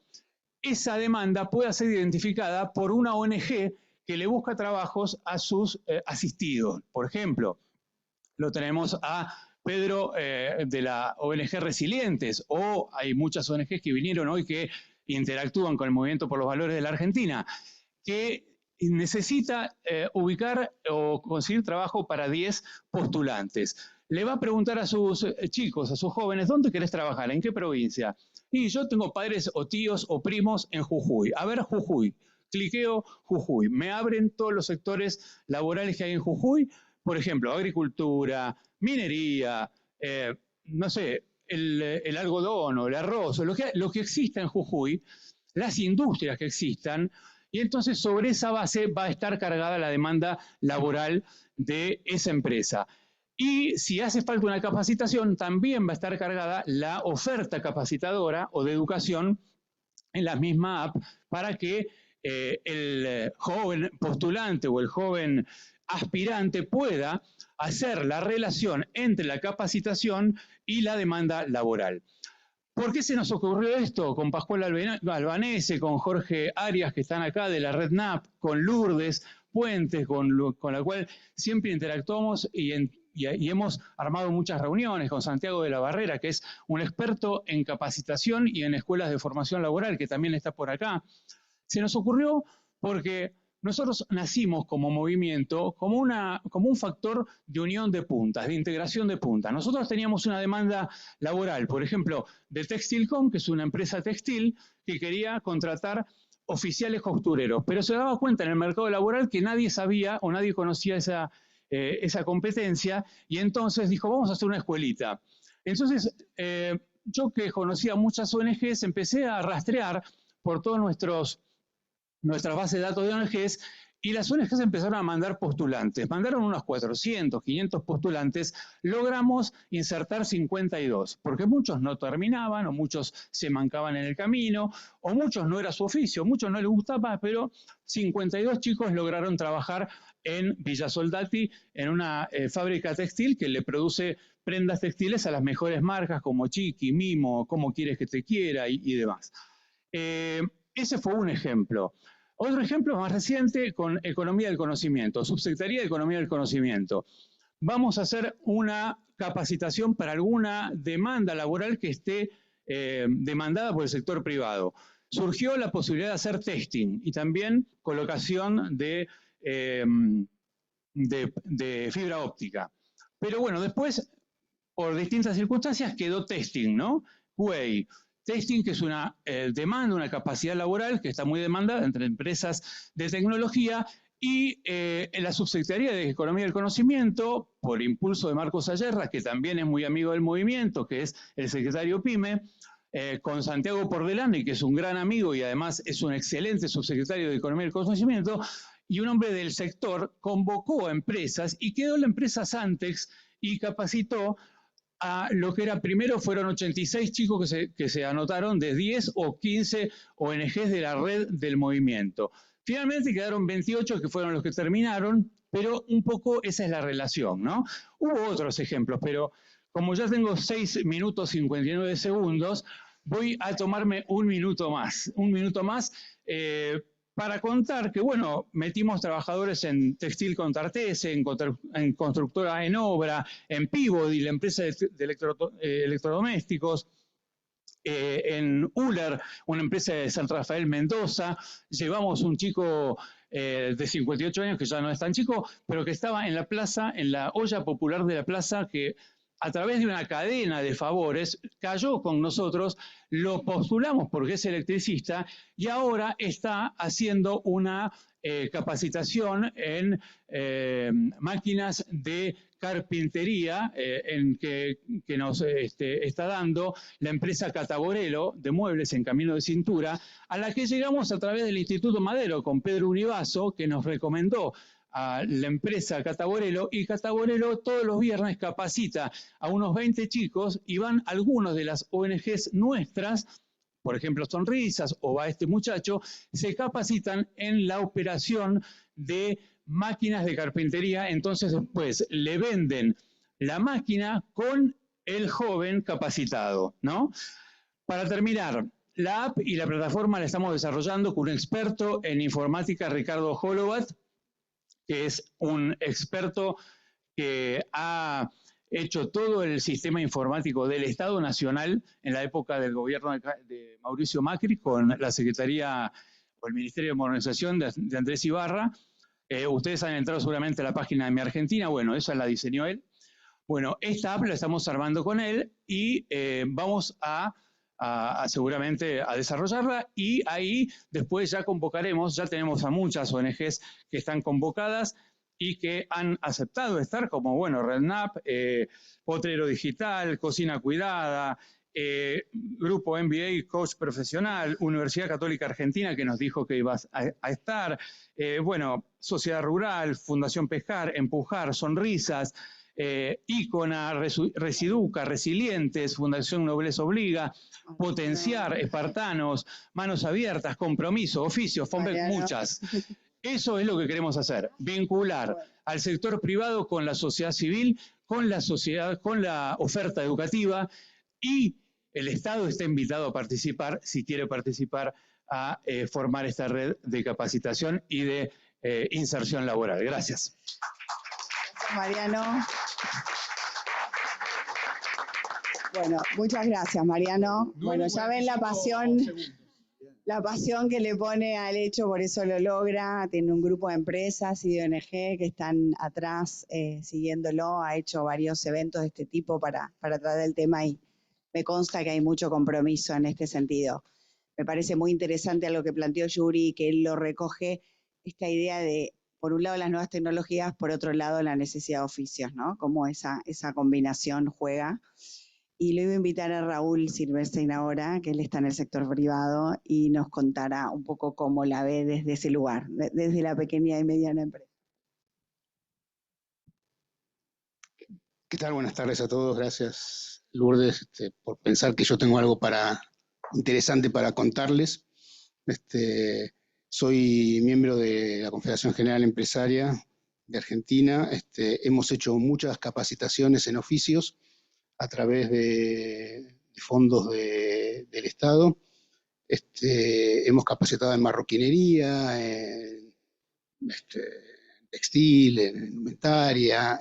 esa demanda pueda ser identificada por una ONG que le busca trabajos a sus asistidos. Por ejemplo, lo tenemos a Pedro de la ONG Resilientes, o hay muchas ONGs que vinieron hoy que interactúan con el Movimiento por los Valores de la Argentina, que necesita ubicar o conseguir trabajo para 10 postulantes. Le va a preguntar a sus chicos, a sus jóvenes, ¿dónde querés trabajar? ¿En qué provincia? Y yo tengo padres o tíos o primos en Jujuy. A ver, Jujuy. Cliqueo Jujuy. Me abren todos los sectores laborales que hay en Jujuy. Por ejemplo, agricultura, minería, no sé, el algodón o el arroz, o lo que exista en Jujuy, las industrias que existan, y entonces sobre esa base va a estar cargada la demanda laboral de esa empresa. Y si hace falta una capacitación, también va a estar cargada la oferta capacitadora o de educación en la misma app, para que el joven postulante o el joven aspirante pueda hacer la relación entre la capacitación y la demanda laboral. ¿Por qué se nos ocurrió esto? Con Pascual Albanese, con Jorge Arias, que están acá de la Red NAP, con Lourdes Puentes, con la cual siempre interactuamos y hemos armado muchas reuniones, con Santiago de la Barrera, que es un experto en capacitación y en escuelas de formación laboral, que también está por acá. Se nos ocurrió porque nosotros nacimos como movimiento, como un factor de unión de puntas, de integración de puntas. Nosotros teníamos una demanda laboral, por ejemplo, de Textilcom, que es una empresa textil que quería contratar oficiales costureros, pero se daba cuenta en el mercado laboral que nadie sabía o nadie conocía esa competencia, y entonces dijo, vamos a hacer una escuelita. Entonces, yo, que conocía muchas ONGs, empecé a rastrear por todos nuestras bases de datos de ONGs y las ONGs empezaron a mandar postulantes. Mandaron unos 400, 500 postulantes, logramos insertar 52, porque muchos no terminaban, o muchos se mancaban en el camino, o muchos no era su oficio, muchos no les gustaba, pero 52 chicos lograron trabajar en Villa Soldati, en una fábrica textil que le produce prendas textiles a las mejores marcas como Chiqui, Mimo, Cómo quieres que te quiera y demás. Ese fue un ejemplo. Otro ejemplo más reciente con Economía del Conocimiento, Subsecretaría de Economía del Conocimiento. Vamos a hacer una capacitación para alguna demanda laboral que esté demandada por el sector privado. Surgió la posibilidad de hacer testing y también colocación de fibra óptica. Pero bueno, después, por distintas circunstancias, quedó testing, ¿no? QA. Testing, que es una demanda, una capacidad laboral que está muy demandada entre empresas de tecnología, y en la Subsecretaría de Economía del Conocimiento, por impulso de Marcos Ayerra, que también es muy amigo del movimiento, que es el secretario PYME, con Santiago Pordelani, que es un gran amigo y además es un excelente subsecretario de Economía del Conocimiento, y un hombre del sector, convocó a empresas y quedó la empresa Santex y capacitó a lo que era, primero fueron 86 chicos que se anotaron de 10 o 15 ONGs de la red del movimiento. Finalmente quedaron 28 que fueron los que terminaron, pero un poco esa es la relación, ¿no? Hubo otros ejemplos, pero como ya tengo 6 minutos 59 segundos, voy a tomarme un minuto más para contar que, bueno, metimos trabajadores en Textil Contartese, en Constructora en Obra, en Peabody, la empresa de electrodomésticos, en Uller, una empresa de San Rafael Mendoza. Llevamos un chico de 58 años, que ya no es tan chico, pero que estaba en la plaza, en la olla popular de la plaza, que a través de una cadena de favores cayó con nosotros, lo postulamos porque es electricista y ahora está haciendo una capacitación en máquinas de carpintería que nos está dando la empresa Cataborelo de muebles en Camino de Cintura, a la que llegamos a través del Instituto Madero con Pedro Uribaso, que nos recomendó a la empresa Cataborelo, y Cataborelo todos los viernes capacita a unos 20 chicos y van algunos de las ONGs nuestras, por ejemplo Sonrisas o Va Este Muchacho, se capacitan en la operación de máquinas de carpintería, entonces después le venden la máquina con el joven capacitado, ¿no? Para terminar, la app y la plataforma la estamos desarrollando con un experto en informática, Ricardo Holovat, que es un experto que ha hecho todo el sistema informático del Estado Nacional en la época del gobierno de Mauricio Macri, con la Secretaría o el Ministerio de Modernización de Andrés Ibarra. Ustedes han entrado seguramente a la página de Mi Argentina, bueno, esa la diseñó él. Bueno, esta app la estamos armando con él y vamos seguramente a desarrollarla, y ahí después ya convocaremos, ya tenemos a muchas ONGs que están convocadas y que han aceptado estar, como, bueno, RedNap, Potrero Digital, Cocina Cuidada, Grupo MBA Coach Profesional, Universidad Católica Argentina, que nos dijo que iba a estar, bueno, Sociedad Rural, Fundación Pescar, Empujar, Sonrisas, Ícona, Residuca, Resilientes, Fundación Nobleza Obliga, Potenciar, Espartanos, Manos Abiertas, Compromiso, Oficio, FOMBEC, muchas. Eso es lo que queremos hacer, vincular al sector privado con la sociedad civil, con la sociedad, con la oferta educativa, y el Estado está invitado a participar, si quiere participar, a formar esta red de capacitación y de inserción laboral. Gracias.
Gracias, Mariano. Bueno, muchas gracias, Mariano. Bueno, ya ven la pasión que le pone al hecho, por eso lo logra. Tiene un grupo de empresas y de ONG que están atrás siguiéndolo. Ha hecho varios eventos de este tipo para tratar el tema y me consta que hay mucho compromiso en este sentido. Me parece muy interesante algo que planteó Yuri, que él lo recoge, esta idea de, por un lado, las nuevas tecnologías, por otro lado, la necesidad de oficios, ¿no? Cómo esa combinación juega. Y lo iba a invitar a Raúl Silverstein ahora, que él está en el sector privado, y nos contará un poco cómo la ve desde ese lugar, desde la pequeña y mediana empresa.
¿Qué tal? Buenas tardes a todos. Gracias, Lourdes, por pensar que yo tengo algo interesante para contarles. Soy miembro de la Confederación General Empresaria de Argentina. Hemos hecho muchas capacitaciones en oficios a través de fondos del Estado. Hemos capacitado en marroquinería, en textil, en indumentaria,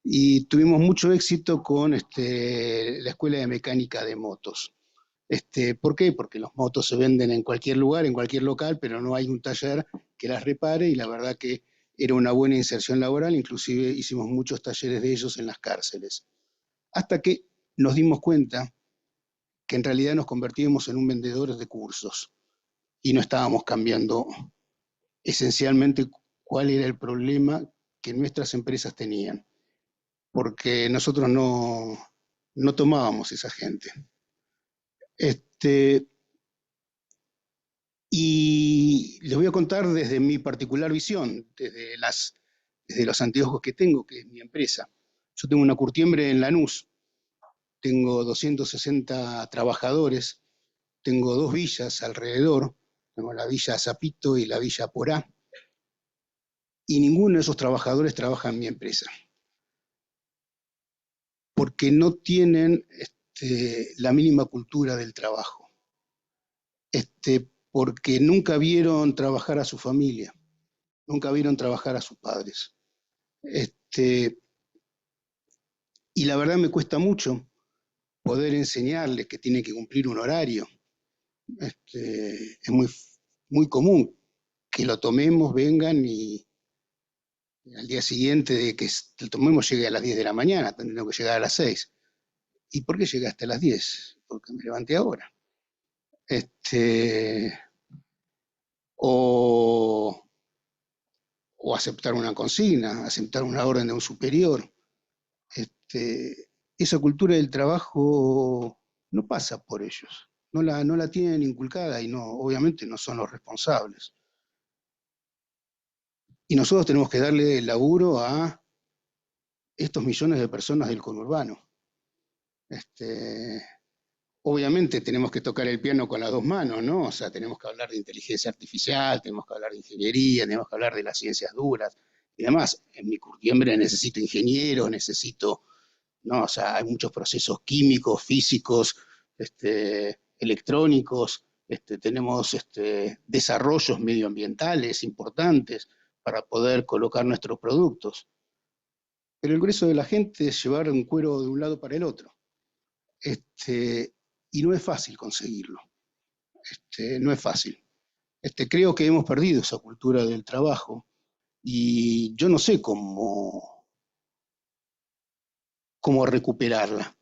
y tuvimos mucho éxito con la Escuela de Mecánica de Motos. ¿Por qué? Porque los motos se venden en cualquier lugar, en cualquier local, pero no hay un taller que las repare, y la verdad que era una buena inserción laboral. Inclusive hicimos muchos talleres de ellos en las cárceles. Hasta que nos dimos cuenta que en realidad nos convertíamos en un vendedor de cursos y no estábamos cambiando esencialmente cuál era el problema que nuestras empresas tenían, porque nosotros no tomábamos esa gente. Y les voy a contar desde mi particular visión, desde los anteojos que tengo, que es mi empresa. Yo tengo una curtiembre en Lanús, tengo 260 trabajadores, tengo 2 villas alrededor, tengo la villa Zapito y la villa Porá, y ninguno de esos trabajadores trabaja en mi empresa, porque no tienen la mínima cultura del trabajo, porque nunca vieron trabajar a su familia, nunca vieron trabajar a sus padres. Y la verdad me cuesta mucho poder enseñarles que tienen que cumplir un horario. Es muy común que lo tomemos, vengan, y al día siguiente de que lo tomemos llegue a las 10 de la mañana, tendremos que llegar a las 6. ¿Y por qué llegaste a las 10? Porque me levanté ahora. O aceptar una consigna, aceptar una orden de un superior. Esa cultura del trabajo no pasa por ellos, no la tienen inculcada, y obviamente no son los responsables. Y nosotros tenemos que darle laburo a estos millones de personas del conurbano. Obviamente tenemos que tocar el piano con las 2 manos, ¿no? O sea, tenemos que hablar de inteligencia artificial, tenemos que hablar de ingeniería, tenemos que hablar de las ciencias duras y demás. En mi curtiembre necesito ingenieros, ¿no? O sea, hay muchos procesos químicos, físicos, electrónicos, tenemos desarrollos medioambientales importantes para poder colocar nuestros productos. Pero el grueso de la gente es llevar un cuero de un lado para el otro. Y no es fácil conseguirlo. No es fácil. Creo que hemos perdido esa cultura del trabajo, y yo no sé cómo recuperarla.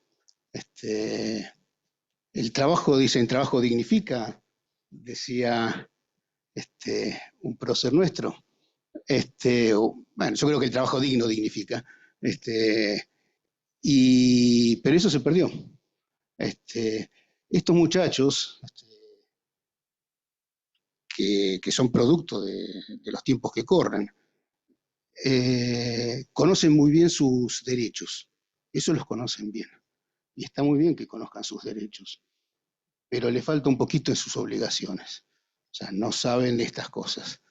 El trabajo, dicen, trabajo dignifica, decía un prócer nuestro. Bueno, yo creo que el trabajo digno dignifica. Pero eso se perdió. Estos muchachos que son producto de los tiempos que corren, conocen muy bien sus derechos. Eso los conocen bien. Y está muy bien que conozcan sus derechos, pero le falta un poquito en sus obligaciones. O sea, no saben de estas cosas.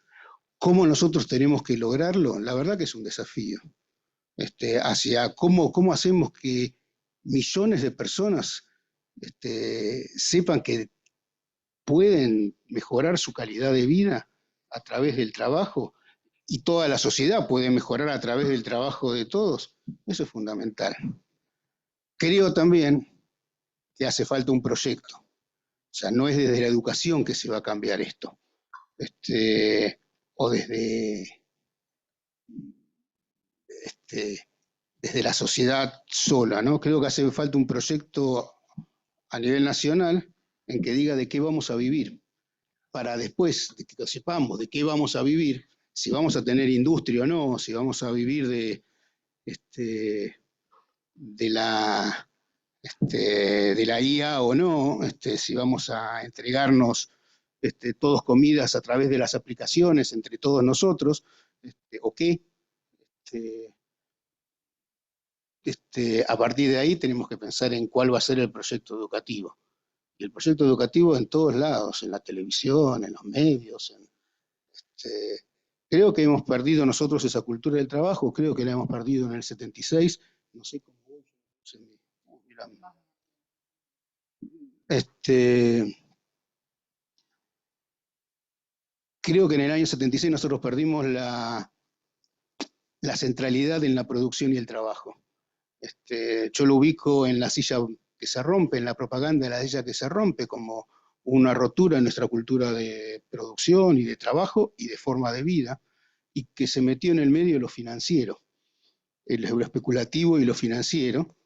¿Cómo nosotros tenemos que lograrlo? La verdad que es un desafío. Hacia cómo hacemos que millones de personas sepan que pueden mejorar su calidad de vida a través del trabajo, y toda la sociedad puede mejorar a través del trabajo de todos. Eso es fundamental. Creo también que hace falta un proyecto. O sea, no es desde la educación que se va a cambiar esto, o desde la sociedad sola, ¿no? Creo que hace falta un proyecto a nivel nacional en que diga de qué vamos a vivir, para después de que lo sepamos de qué vamos a vivir, si vamos a tener industria o no, si vamos a vivir de la de la IA o no, si vamos a entregarnos todos comidas a través de las aplicaciones entre todos nosotros, o qué. A partir de ahí tenemos que pensar en cuál va a ser el proyecto educativo. Y el proyecto educativo en todos lados, en la televisión, en los medios. Creo que hemos perdido nosotros esa cultura del trabajo, creo que la hemos perdido en el 76, no sé cómo... creo que en el año 76 nosotros perdimos la centralidad en la producción y el trabajo. Yo lo ubico en la silla que se rompe, en la propaganda de la silla que se rompe, como una rotura en nuestra cultura de producción y de trabajo y de forma de vida, y que se metió en el medio lo financiero, lo especulativo y lo financiero,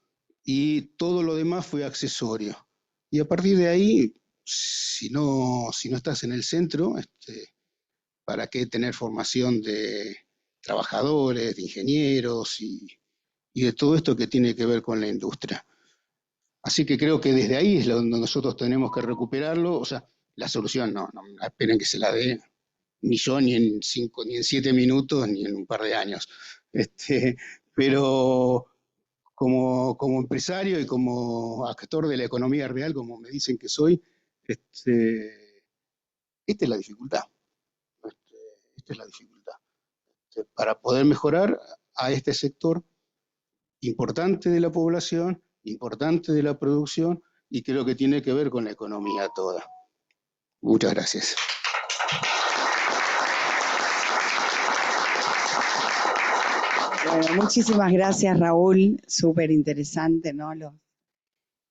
y todo lo demás fue accesorio. Y a partir de ahí, si no estás en el centro, ¿para qué tener formación de trabajadores, de ingenieros y de todo esto que tiene que ver con la industria? Así que creo que desde ahí es donde nosotros tenemos que recuperarlo. O sea, la solución no esperen que se la dé ni yo, ni en 5, ni en 7 minutos, ni en un par de años. Pero como empresario y como actor de la economía real, como me dicen que soy, esta es la dificultad. Esta es la dificultad. Para poder mejorar a este sector importante de la población, importante de la producción, y creo que tiene que ver con la economía toda. Muchas gracias.
Bueno, muchísimas gracias, Raúl. Súper interesante, ¿no?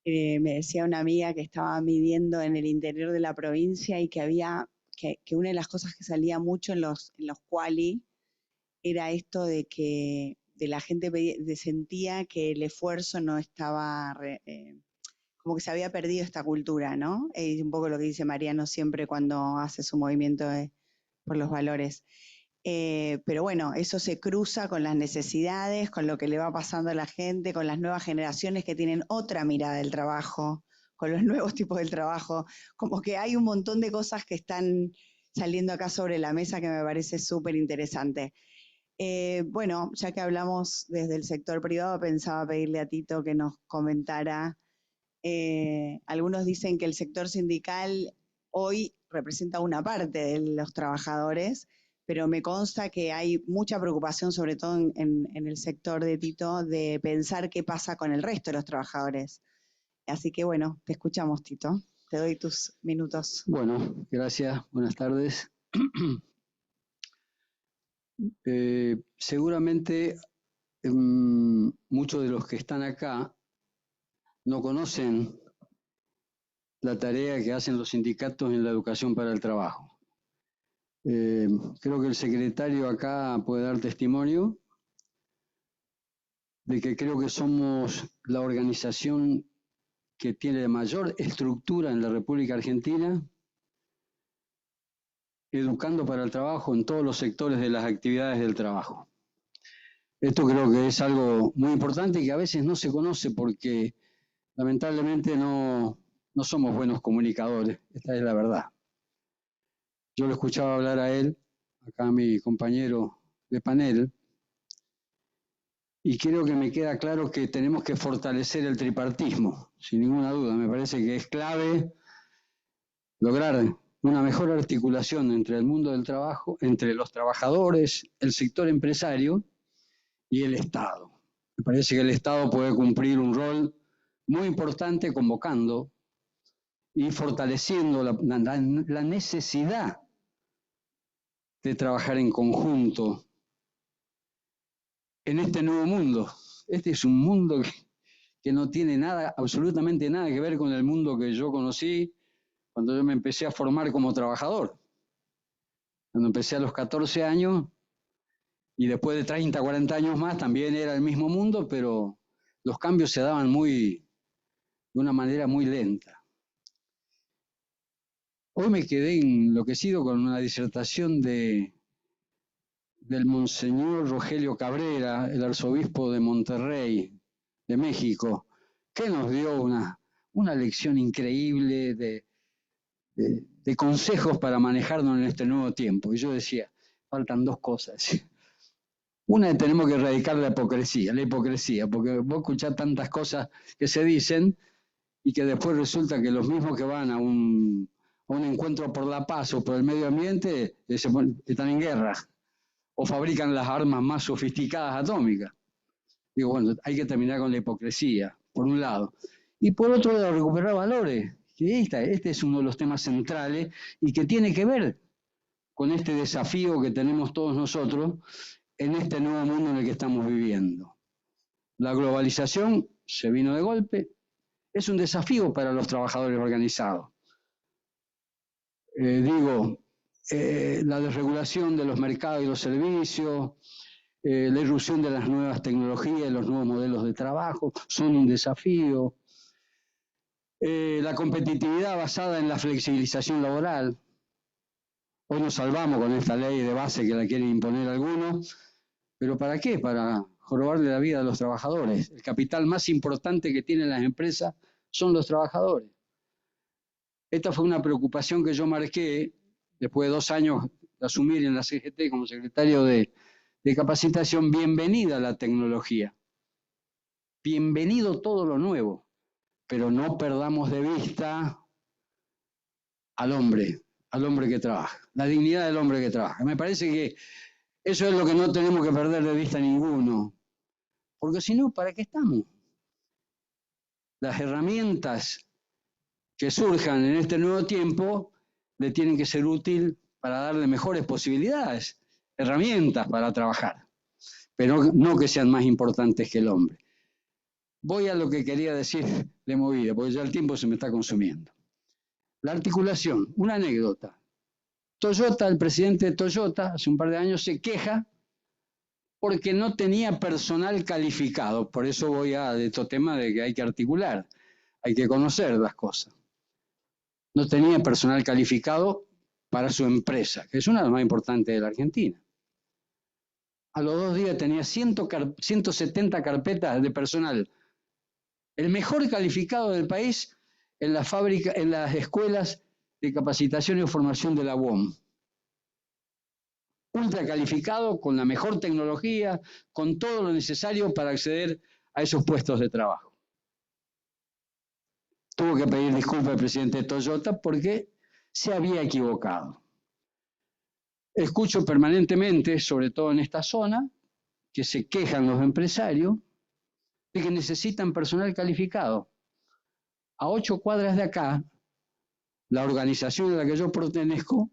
Me decía una amiga que estaba midiendo en el interior de la provincia y que había que una de las cosas que salía mucho en los quali era esto de que la gente sentía que el esfuerzo no estaba, como que se había perdido esta cultura, ¿no? Es un poco lo que dice Mariano siempre cuando hace su movimiento por los valores. Pero bueno, eso se cruza con las necesidades, con lo que le va pasando a la gente, con las nuevas generaciones que tienen otra mirada del trabajo, con los nuevos tipos del trabajo, como que hay un montón de cosas que están saliendo acá sobre la mesa que me parece súper interesante. Bueno, ya que hablamos desde el sector privado, pensaba pedirle a Tito que nos comentara. Algunos dicen que el sector sindical hoy representa una parte de los trabajadores, pero me consta que hay mucha preocupación, sobre todo en el sector de Tito, de pensar qué pasa con el resto de los trabajadores. Así que bueno, te escuchamos, Tito. Te doy tus minutos.
Bueno, gracias. Buenas tardes. Seguramente muchos de los que están acá no conocen la tarea que hacen los sindicatos en la educación para el trabajo. Creo que el secretario acá puede dar testimonio de que creo que somos la organización que tiene mayor estructura en la República Argentina, educando para el trabajo en todos los sectores de las actividades del trabajo. Esto creo que es algo muy importante y que a veces no se conoce porque lamentablemente no somos buenos comunicadores, esta es la verdad. Yo lo escuchaba hablar a él, acá a mi compañero de panel, y creo que me queda claro que tenemos que fortalecer el tripartismo, sin ninguna duda. Me parece que es clave lograr una mejor articulación entre el mundo del trabajo, entre los trabajadores, el sector empresario y el Estado. Me parece que el Estado puede cumplir un rol muy importante convocando y fortaleciendo la necesidad de trabajar en conjunto en este nuevo mundo. Este es un mundo que no tiene nada, absolutamente nada que ver con el mundo que yo conocí cuando yo me empecé a formar como trabajador. Cuando empecé a los 14 años y después de 30, 40 años más también era el mismo mundo, pero los cambios se daban de una manera muy lenta. Hoy me quedé enloquecido con una disertación del Monseñor Rogelio Cabrera, el arzobispo de Monterrey, de México, que nos dio una lección increíble de consejos para manejarnos en este nuevo tiempo. Y yo decía, faltan dos cosas. Una es tenemos que erradicar la hipocresía, porque vos escuchás tantas cosas que se dicen y que después resulta que los mismos que van a un encuentro por la paz o por el medio ambiente están en guerra o fabrican las armas más sofisticadas atómicas. Digo, bueno, hay que terminar con la hipocresía, por un lado. Y por otro lado, recuperar valores. Este es uno de los temas centrales y que tiene que ver con este desafío que tenemos todos nosotros en este nuevo mundo en el que estamos viviendo. La globalización se vino de golpe, es un desafío para los trabajadores organizados. La desregulación de los mercados y los servicios, la irrupción de las nuevas tecnologías y los nuevos modelos de trabajo son un desafío. La competitividad basada en la flexibilización laboral. Hoy nos salvamos con esta ley de base que la quieren imponer algunos, pero ¿para qué? Para jorobarle la vida a los trabajadores. El capital más importante que tienen las empresas son los trabajadores. Esta fue una preocupación que yo marqué después de 2 años de asumir en la CGT como secretario de capacitación. Bienvenida la tecnología, bienvenido todo lo nuevo, pero no perdamos de vista al hombre que trabaja, la dignidad del hombre que trabaja. Me parece que eso es lo que no tenemos que perder de vista ninguno, porque si no, ¿para qué estamos? Las herramientas que surjan en este nuevo tiempo le tienen que ser útil para darle mejores posibilidades, herramientas para trabajar, pero no que sean más importantes que el hombre. Voy a lo que quería decir de movida, porque ya el tiempo se me está consumiendo. La articulación, una anécdota. Toyota, el presidente de Toyota, hace un par de años se queja porque no tenía personal calificado. Por eso voy a estos temas de que hay que articular, hay que conocer las cosas. No tenía personal calificado para su empresa, que es una de las más importantes de la Argentina. A los 2 días tenía 170 carpetas de personal, el mejor calificado del país en la fábrica, en las escuelas de capacitación y formación de la UOM. Ultra calificado, con la mejor tecnología, con todo lo necesario para acceder a esos puestos de trabajo. Tuvo que pedir disculpas al presidente de Toyota porque se había equivocado. Escucho permanentemente, sobre todo en esta zona, que se quejan los empresarios de que necesitan personal calificado. A 8 cuadras de acá, la organización a la que yo pertenezco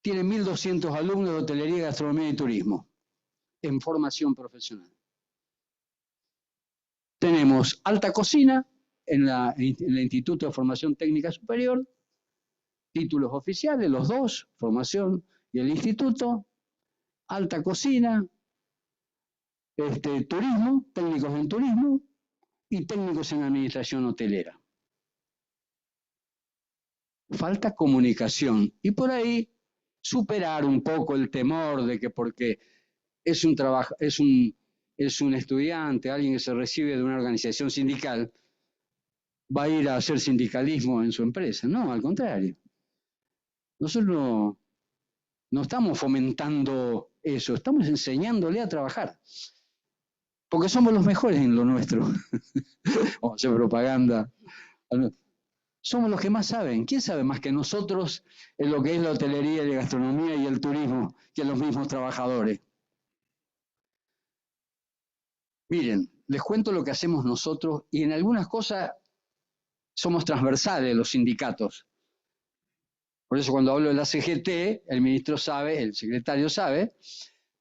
tiene 1.200 alumnos de hotelería, gastronomía y turismo en formación profesional. Tenemos alta cocina en el Instituto de Formación Técnica Superior, títulos oficiales, los dos, formación y el instituto, alta cocina, turismo, técnicos en turismo y técnicos en administración hotelera. Falta comunicación y por ahí superar un poco el temor de que porque es un estudiante, alguien que se recibe de una organización sindical, va a ir a hacer sindicalismo en su empresa. No, al contrario. Nosotros no estamos fomentando eso, estamos enseñándole a trabajar. Porque somos los mejores en lo nuestro. Vamos a hacer propaganda. Somos los que más saben. ¿Quién sabe más que nosotros en lo que es la hotelería y la gastronomía y el turismo que los mismos trabajadores? Miren, les cuento lo que hacemos nosotros y en algunas cosas somos transversales los sindicatos. Por eso cuando hablo de la CGT, el ministro sabe, el secretario sabe,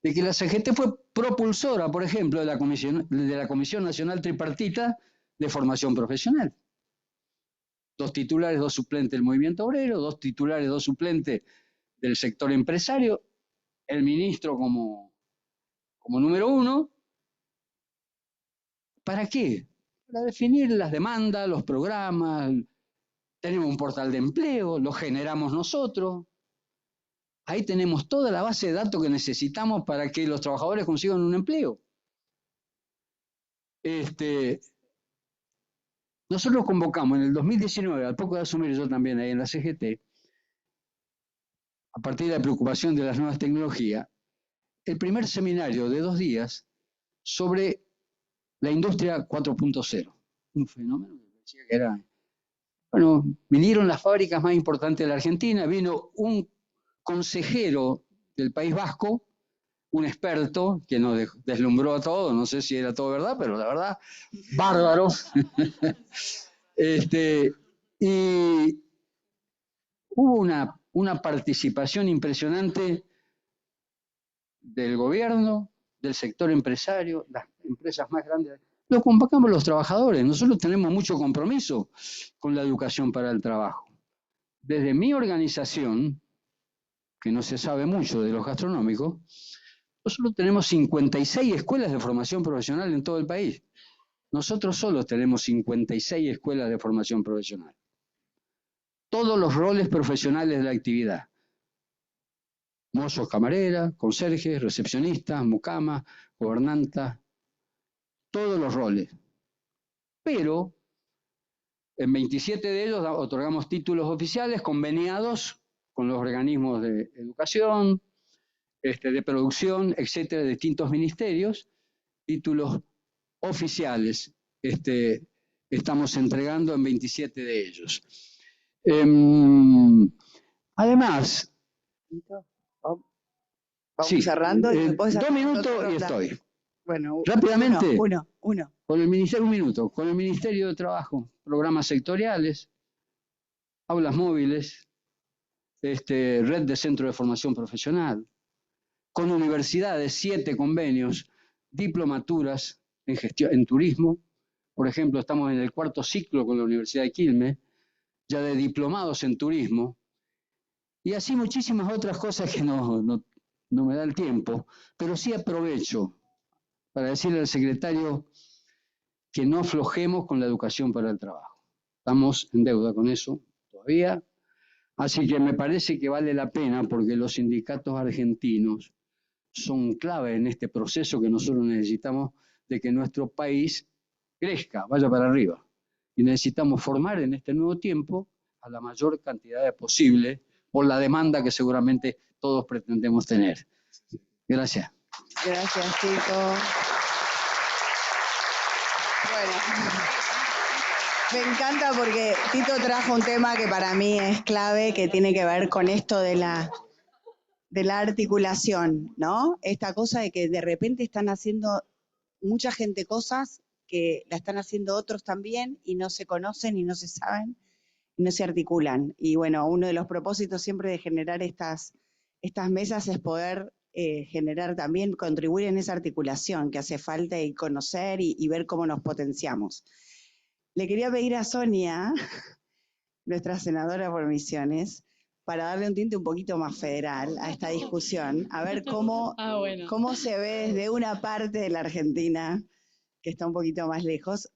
de que la CGT fue propulsora, por ejemplo, de la Comisión Nacional Tripartita de Formación Profesional. 2 titulares, 2 suplentes del movimiento obrero, 2 titulares, 2 suplentes del sector empresario, el ministro como número 1. ¿Para qué? Para definir las demandas, los programas. Tenemos un portal de empleo, lo generamos nosotros. Ahí tenemos toda la base de datos que necesitamos para que los trabajadores consigan un empleo. Nosotros convocamos en el 2019, al poco de asumir yo también ahí en la CGT, a partir de la preocupación de las nuevas tecnologías, el primer seminario de 2 días sobre la industria 4.0. Un fenómeno que parecía que era... Bueno, vinieron las fábricas más importantes de la Argentina, vino un consejero del País Vasco, un experto que nos deslumbró a todos, no sé si era todo verdad, pero la verdad, bárbaro. Y hubo una participación impresionante del gobierno, del sector empresario, las empresas más grandes. Lo convocamos los trabajadores. Nosotros tenemos mucho compromiso con la educación para el trabajo. Desde mi organización, que no se sabe mucho de los gastronómicos, nosotros tenemos 56 escuelas de formación profesional en todo el país. Nosotros solos tenemos 56 escuelas de formación profesional. Todos los roles profesionales de la actividad. Mozos, camareras, conserjes, recepcionistas, mucamas, gobernantas, todos los roles. Pero en 27 de ellos otorgamos títulos oficiales conveniados con los organismos de educación, de producción, etcétera, de distintos ministerios, títulos oficiales estamos entregando en 27 de ellos. Además,
vamos cerrando. Y
2 minutos y estoy.
Bueno,
rápidamente.
Uno.
Con el Ministerio, 1 minuto. Con el Ministerio de Trabajo, programas sectoriales, aulas móviles, red de centros de formación profesional, con universidades, 7 convenios, diplomaturas en gestión, en turismo. Por ejemplo, estamos en el 4º ciclo con la Universidad de Quilmes, ya de diplomados en turismo, y así muchísimas otras cosas que no me da el tiempo, pero sí aprovecho para decirle al secretario que no aflojemos con la educación para el trabajo. Estamos en deuda con eso todavía, así que me parece que vale la pena porque los sindicatos argentinos son clave en este proceso que nosotros necesitamos de que nuestro país crezca, vaya para arriba. Y necesitamos formar en este nuevo tiempo a la mayor cantidad posible por la demanda que seguramente todos pretendemos tener. Gracias.
Gracias, Tito. Bueno, me encanta porque Tito trajo un tema que para mí es clave, que tiene que ver con esto de la articulación, ¿no? Esta cosa de que de repente están haciendo mucha gente cosas que la están haciendo otros también y no se conocen y no se saben y no se articulan. Y bueno, uno de los propósitos siempre de generar estas mesas es poder generar también, contribuir en esa articulación que hace falta y conocer y ver cómo nos potenciamos. Le quería pedir a Sonia, nuestra senadora por Misiones, para darle un tinte un poquito más federal a esta discusión, a ver cómo se ve desde una parte de la Argentina que está un poquito más lejos.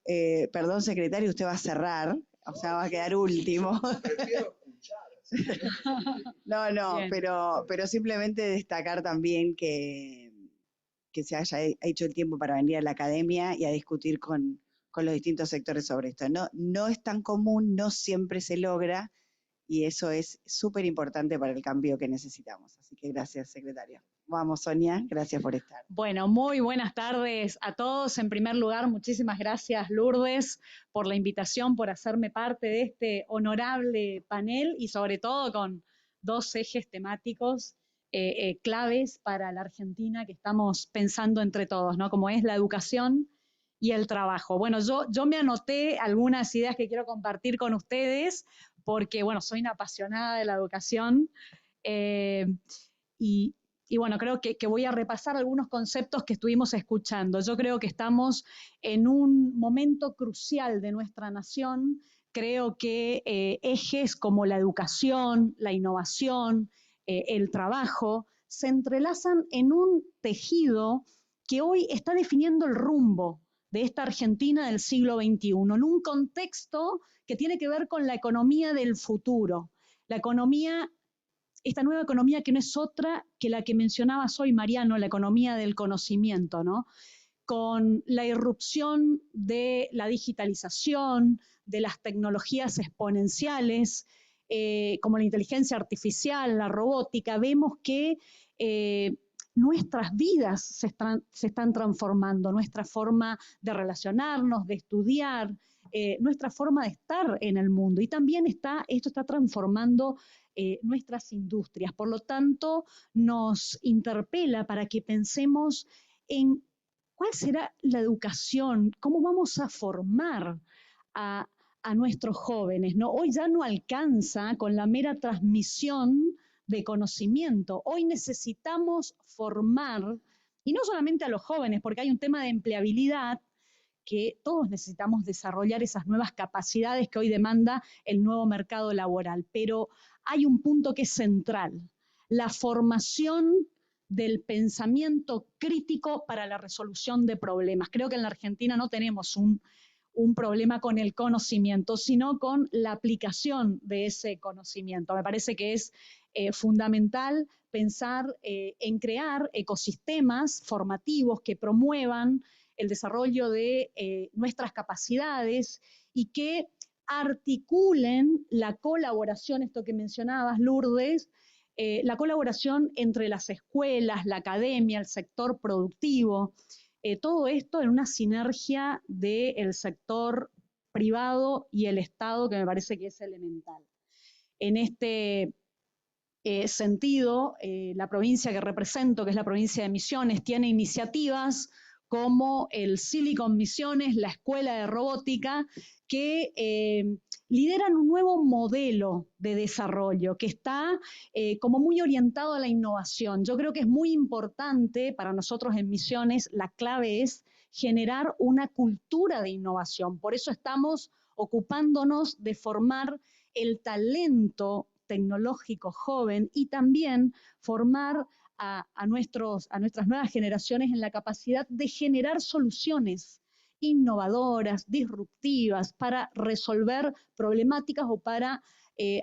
Perdón, secretario, usted va a cerrar, o sea, va a quedar último.
Prefiero escuchar.
No, pero simplemente destacar también que se haya hecho el tiempo para venir a la academia y a discutir con los distintos sectores sobre esto. No es tan común, no siempre se logra, y eso es súper importante para el cambio que necesitamos. Así que gracias, secretaria. Vamos, Sonia, gracias por estar.
Bueno, muy buenas tardes a todos. En primer lugar, muchísimas gracias, Lourdes, por la invitación, por hacerme parte de este honorable panel y sobre todo con 2 ejes temáticos claves para la Argentina que estamos pensando entre todos, ¿no? Como es la educación y el trabajo. Bueno, yo me anoté algunas ideas que quiero compartir con ustedes porque, bueno, soy una apasionada de la educación y bueno, creo que voy a repasar algunos conceptos que estuvimos escuchando. Yo creo que estamos en un momento crucial de nuestra nación. Creo que ejes como la educación, la innovación, el trabajo, se entrelazan en un tejido que hoy está definiendo el rumbo de esta Argentina del siglo XXI, en un contexto que tiene que ver con la economía del futuro, la economía, esta nueva economía que no es otra que la que mencionabas hoy, Mariano, la economía del conocimiento, ¿no? Con la irrupción de la digitalización, de las tecnologías exponenciales, como la inteligencia artificial, la robótica, vemos que nuestras vidas se están transformando, nuestra forma de relacionarnos, de estudiar, nuestra forma de estar en el mundo. Y también esto está transformando nuestras industrias. Por lo tanto, nos interpela para que pensemos en cuál será la educación, cómo vamos a formar a nuestros jóvenes, ¿no? Hoy ya no alcanza con la mera transmisión de conocimiento. Hoy necesitamos formar, y no solamente a los jóvenes, porque hay un tema de empleabilidad, que todos necesitamos desarrollar esas nuevas capacidades que hoy demanda el nuevo mercado laboral. Pero hay un punto que es central, la formación del pensamiento crítico para la resolución de problemas. Creo que en la Argentina no tenemos un problema con el conocimiento, sino con la aplicación de ese conocimiento. Me parece que es fundamental pensar en crear ecosistemas formativos que promuevan el desarrollo de nuestras capacidades y que articulen la colaboración, esto que mencionabas, Lourdes, la colaboración entre las escuelas, la academia, el sector productivo, todo esto en una sinergia del sector privado y el Estado, que me parece que es elemental. En este sentido, la provincia que represento, que es la provincia de Misiones, tiene iniciativas como el Silicon Misiones, la Escuela de Robótica, que lideran un nuevo modelo de desarrollo que está como muy orientado a la innovación. Yo creo que es muy importante para nosotros en Misiones, la clave es generar una cultura de innovación. Por eso estamos ocupándonos de formar el talento tecnológico joven y también formar a nuestras nuevas generaciones en la capacidad de generar soluciones innovadoras, disruptivas, para resolver problemáticas o para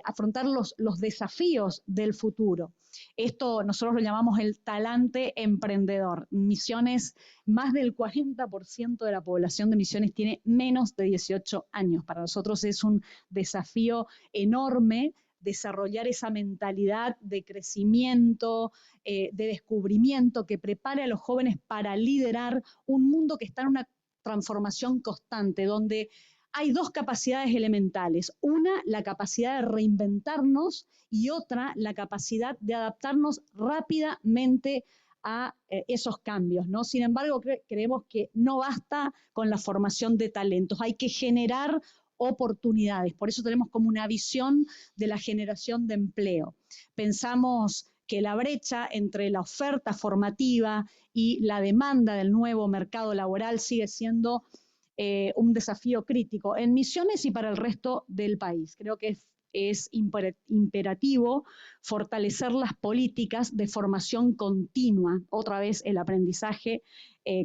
afrontar los desafíos del futuro. Esto nosotros lo llamamos el talante emprendedor. Misiones, más del 40% de la población de Misiones tiene menos de 18 años. Para nosotros es un desafío enorme desarrollar esa mentalidad de crecimiento, de descubrimiento que prepare a los jóvenes para liderar un mundo que está en una transformación constante, donde hay dos capacidades elementales. Una, la capacidad de reinventarnos y otra, la capacidad de adaptarnos rápidamente a esos cambios, ¿no? Sin embargo, creemos que no basta con la formación de talentos, hay que generar oportunidades. Por eso tenemos como una visión de la generación de empleo. Pensamos que la brecha entre la oferta formativa y la demanda del nuevo mercado laboral sigue siendo un desafío crítico en Misiones y para el resto del país. Creo que es imperativo fortalecer las políticas de formación continua, otra vez el aprendizaje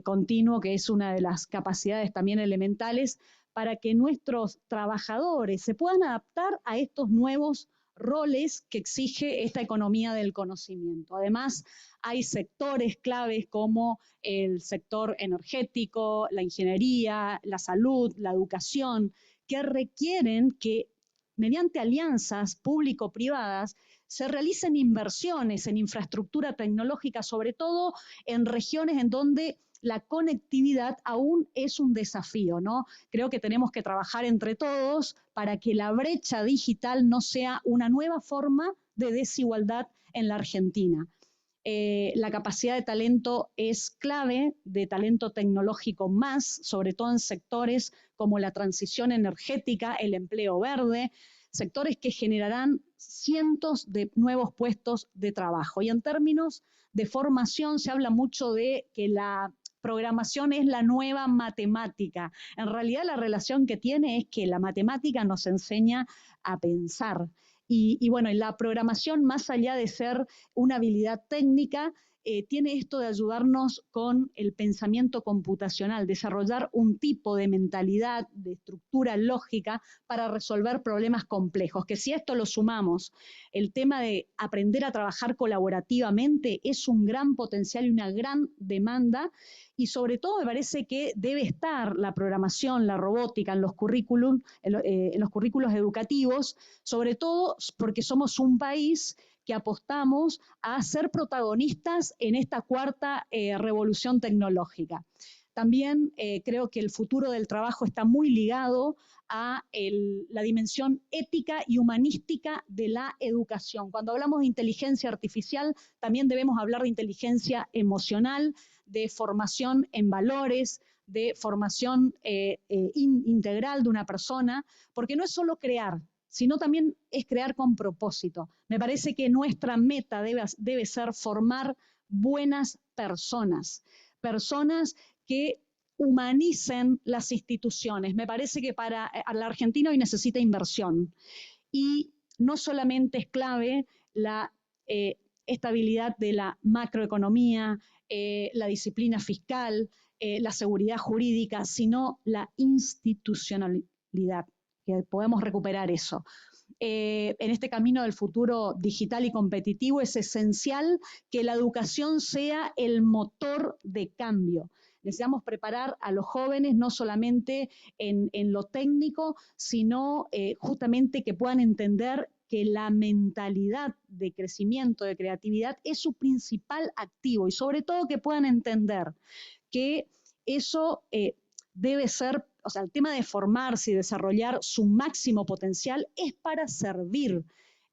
continuo, que es una de las capacidades también elementales para que nuestros trabajadores se puedan adaptar a estos nuevos roles que exige esta economía del conocimiento. Además, hay sectores claves como el sector energético, la ingeniería, la salud, la educación, que requieren que mediante alianzas público-privadas se realicen inversiones en infraestructura tecnológica, sobre todo en regiones en donde la conectividad aún es un desafío, ¿no? Creo que tenemos que trabajar entre todos para que la brecha digital no sea una nueva forma de desigualdad en la Argentina. La capacidad de talento es clave, de talento tecnológico más, sobre todo en sectores como la transición energética, el empleo verde, sectores que generarán cientos de nuevos puestos de trabajo. Y en términos de formación se habla mucho de que la programación es la nueva matemática. En realidad la relación que tiene es que la matemática nos enseña a pensar Y bueno, la programación, más allá de ser una habilidad técnica, tiene esto de ayudarnos con el pensamiento computacional, desarrollar un tipo de mentalidad, de estructura lógica para resolver problemas complejos, que si a esto lo sumamos, el tema de aprender a trabajar colaborativamente es un gran potencial y una gran demanda, y sobre todo me parece que debe estar la programación, la robótica en los currículos educativos, sobre todo porque somos un país que apostamos a ser protagonistas en esta cuarta revolución tecnológica. También creo que el futuro del trabajo está muy ligado a la dimensión ética y humanística de la educación. Cuando hablamos de inteligencia artificial, también debemos hablar de inteligencia emocional, de formación en valores, de formación integral de una persona, porque no es solo crear, sino también es crear con propósito. Me parece que nuestra meta debe ser formar buenas personas, personas que humanicen las instituciones. Me parece que para la Argentina hoy necesita inversión, y no solamente es clave la estabilidad de la macroeconomía, la disciplina fiscal, la seguridad jurídica, sino la institucionalidad, que podemos recuperar eso. En este camino del futuro digital y competitivo es esencial que la educación sea el motor de cambio. Necesitamos preparar a los jóvenes no solamente en lo técnico, sino justamente que puedan entender que la mentalidad de crecimiento, de creatividad, es su principal activo, y sobre todo que puedan entender que eso debe ser, o sea, el tema de formarse y desarrollar su máximo potencial es para servir,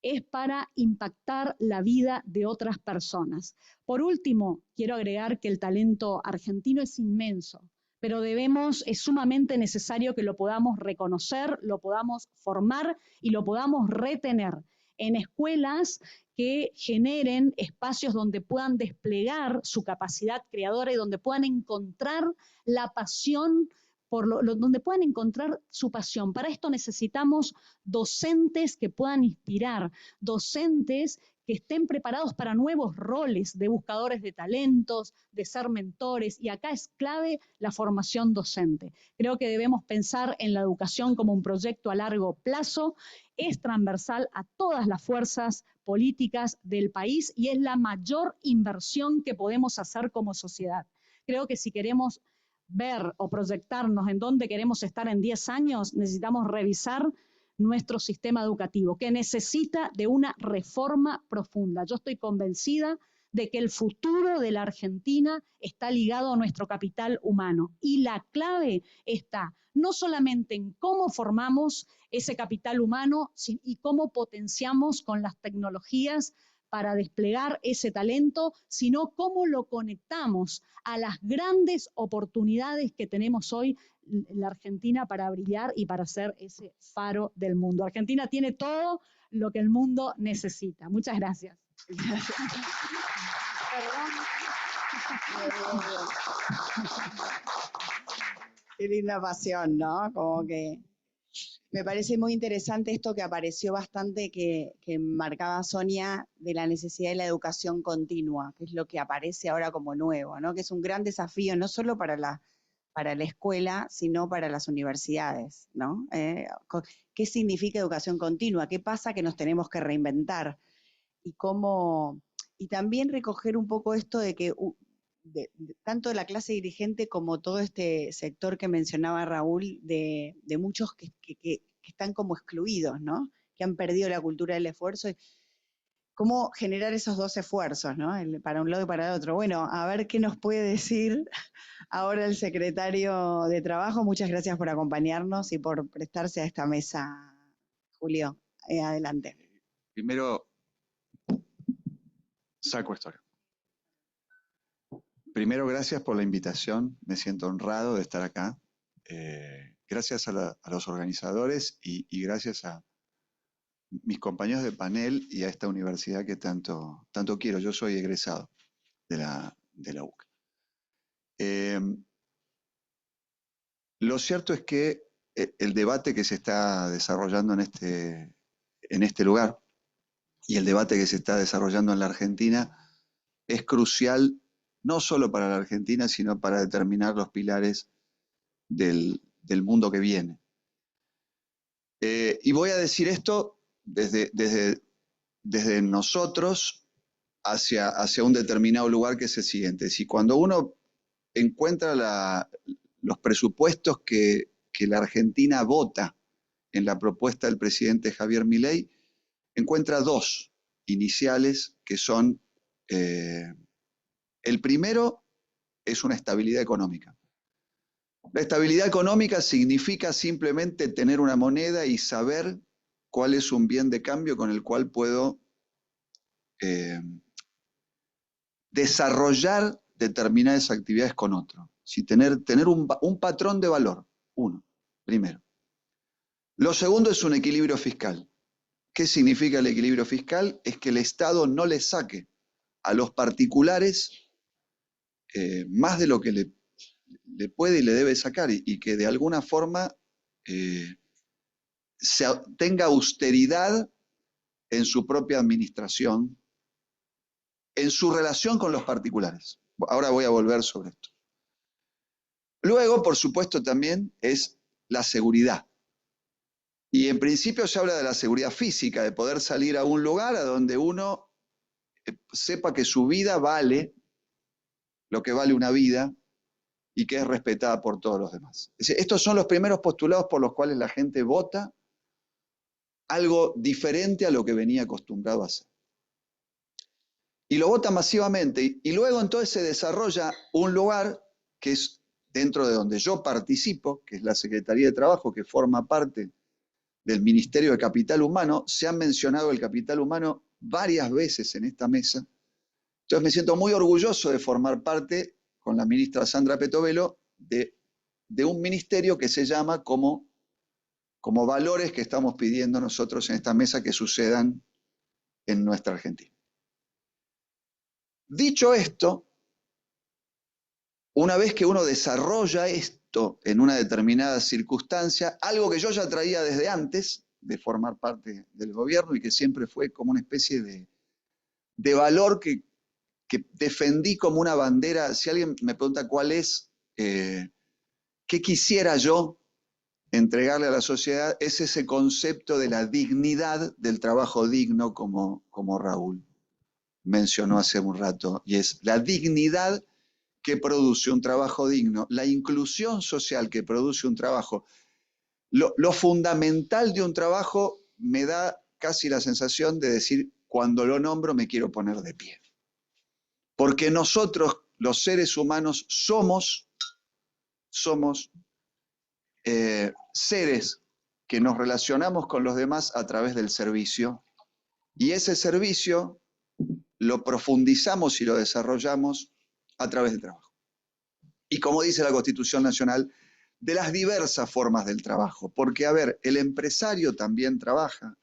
es para impactar la vida de otras personas. Por último, quiero agregar que el talento argentino es inmenso, pero es sumamente necesario que lo podamos reconocer, lo podamos formar y lo podamos retener en escuelas que generen espacios donde puedan desplegar su capacidad creadora y donde puedan encontrar la pasión, donde puedan encontrar su pasión. Para esto necesitamos docentes que puedan inspirar, docentes que estén preparados para nuevos roles de buscadores de talentos, de ser mentores, y acá es clave la formación docente. Creo que debemos pensar en la educación como un proyecto a largo plazo, es transversal a todas las fuerzas políticas del país y es la mayor inversión que podemos hacer como sociedad. Creo que si queremos ver o proyectarnos en dónde queremos estar en 10 años, necesitamos revisar nuestro sistema educativo, que necesita de una reforma profunda. Yo estoy convencida de que el futuro de la Argentina está ligado a nuestro capital humano, y la clave está no solamente en cómo formamos ese capital humano y cómo potenciamos con las tecnologías para desplegar ese talento, sino cómo lo conectamos a las grandes oportunidades que tenemos hoy en la Argentina para brillar y para ser ese faro del mundo. Argentina tiene todo lo que el mundo necesita. Muchas gracias.
Qué linda pasión, ¿no? Como que me parece muy interesante esto que apareció bastante, que marcaba Sonia, de la necesidad de la educación continua, que es lo que aparece ahora como nuevo, ¿no? Que es un gran desafío, no solo para la escuela, sino para las universidades, ¿no? ¿Qué significa educación continua? ¿Qué pasa que nos tenemos que reinventar? Y también recoger un poco esto de que tanto la clase dirigente como todo este sector que mencionaba Raúl, de muchos que están como excluidos, ¿no? Que han perdido la cultura del esfuerzo. ¿Cómo generar esos dos esfuerzos, ¿no? Para un lado y para el otro? Bueno, a ver qué nos puede decir ahora el secretario de Trabajo. Muchas gracias por acompañarnos y por prestarse a esta mesa, Julio. Adelante.
Primero, saco historia. Primero, gracias por la invitación. Me siento honrado de estar acá. Gracias a los organizadores y gracias a mis compañeros de panel y a esta universidad que tanto quiero. Yo soy egresado de la UCA. Lo cierto es que el debate que se está desarrollando en este lugar y el debate que se está desarrollando en la Argentina es crucial no solo para la Argentina, sino para determinar los pilares del mundo que viene. Y voy a decir esto desde nosotros hacia un determinado lugar, que es el siguiente. Si cuando uno encuentra los presupuestos que la Argentina vota en la propuesta del presidente Javier Milei, encuentra dos iniciales que son, el primero es una estabilidad económica. La estabilidad económica significa simplemente tener una moneda y saber cuál es un bien de cambio con el cual puedo desarrollar determinadas actividades con otro. Si tener un patrón de valor, uno, primero. Lo segundo es un equilibrio fiscal. ¿Qué significa el equilibrio fiscal? Es que el Estado no le saque a los particulares más de lo que le puede y le debe sacar, y que de alguna forma tenga austeridad en su propia administración, en su relación con los particulares. Ahora voy a volver sobre esto. Luego, por supuesto, también es la seguridad. Y en principio se habla de la seguridad física, de poder salir a un lugar a donde uno sepa que su vida vale lo que vale una vida y que es respetada por todos los demás. Es decir, estos son los primeros postulados por los cuales la gente vota algo diferente a lo que venía acostumbrado a hacer. Y lo vota masivamente, y luego entonces se desarrolla un lugar que es dentro de donde yo participo, que es la Secretaría de Trabajo, que forma parte del Ministerio de Capital Humano. Se ha mencionado el capital humano varias veces en esta mesa. Entonces me siento muy orgulloso de formar parte, con la ministra Sandra Petovelo, de un ministerio que se llama como valores que estamos pidiendo nosotros en esta mesa que sucedan en nuestra Argentina. Dicho esto, una vez que uno desarrolla esto en una determinada circunstancia, algo que yo ya traía desde antes de formar parte del gobierno y que siempre fue como una especie de valor que defendí como una bandera. Si alguien me pregunta cuál es, qué quisiera yo entregarle a la sociedad, es ese concepto de la dignidad del trabajo digno, como Raúl mencionó hace un rato, y es la dignidad que produce un trabajo digno, la inclusión social que produce un trabajo. Lo fundamental de un trabajo me da casi la sensación de decir, cuando lo nombro me quiero poner de pie. Porque nosotros, los seres humanos, somos seres que nos relacionamos con los demás a través del servicio, y ese servicio lo profundizamos y lo desarrollamos a través del trabajo. Y como dice la Constitución Nacional, de las diversas formas del trabajo. Porque, a ver, el empresario también trabaja,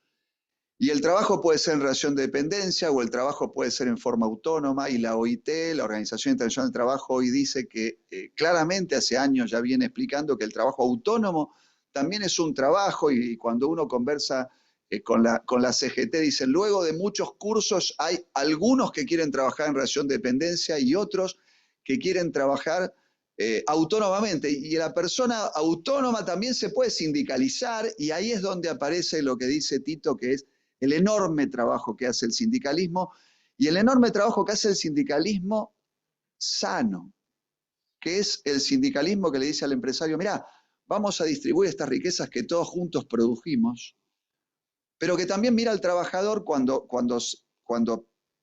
y el trabajo puede ser en relación de dependencia, o el trabajo puede ser en forma autónoma, y la OIT, la Organización Internacional del Trabajo, hoy dice que claramente hace años ya viene explicando que el trabajo autónomo también es un trabajo, y cuando uno conversa con la CGT dicen, luego de muchos cursos hay algunos que quieren trabajar en relación de dependencia y otros que quieren trabajar autónomamente, y la persona autónoma también se puede sindicalizar, y ahí es donde aparece lo que dice Tito, que es el enorme trabajo que hace el sindicalismo, y el enorme trabajo que hace el sindicalismo sano, que es el sindicalismo que le dice al empresario, mirá, vamos a distribuir estas riquezas que todos juntos produjimos, pero que también mira al trabajador cuando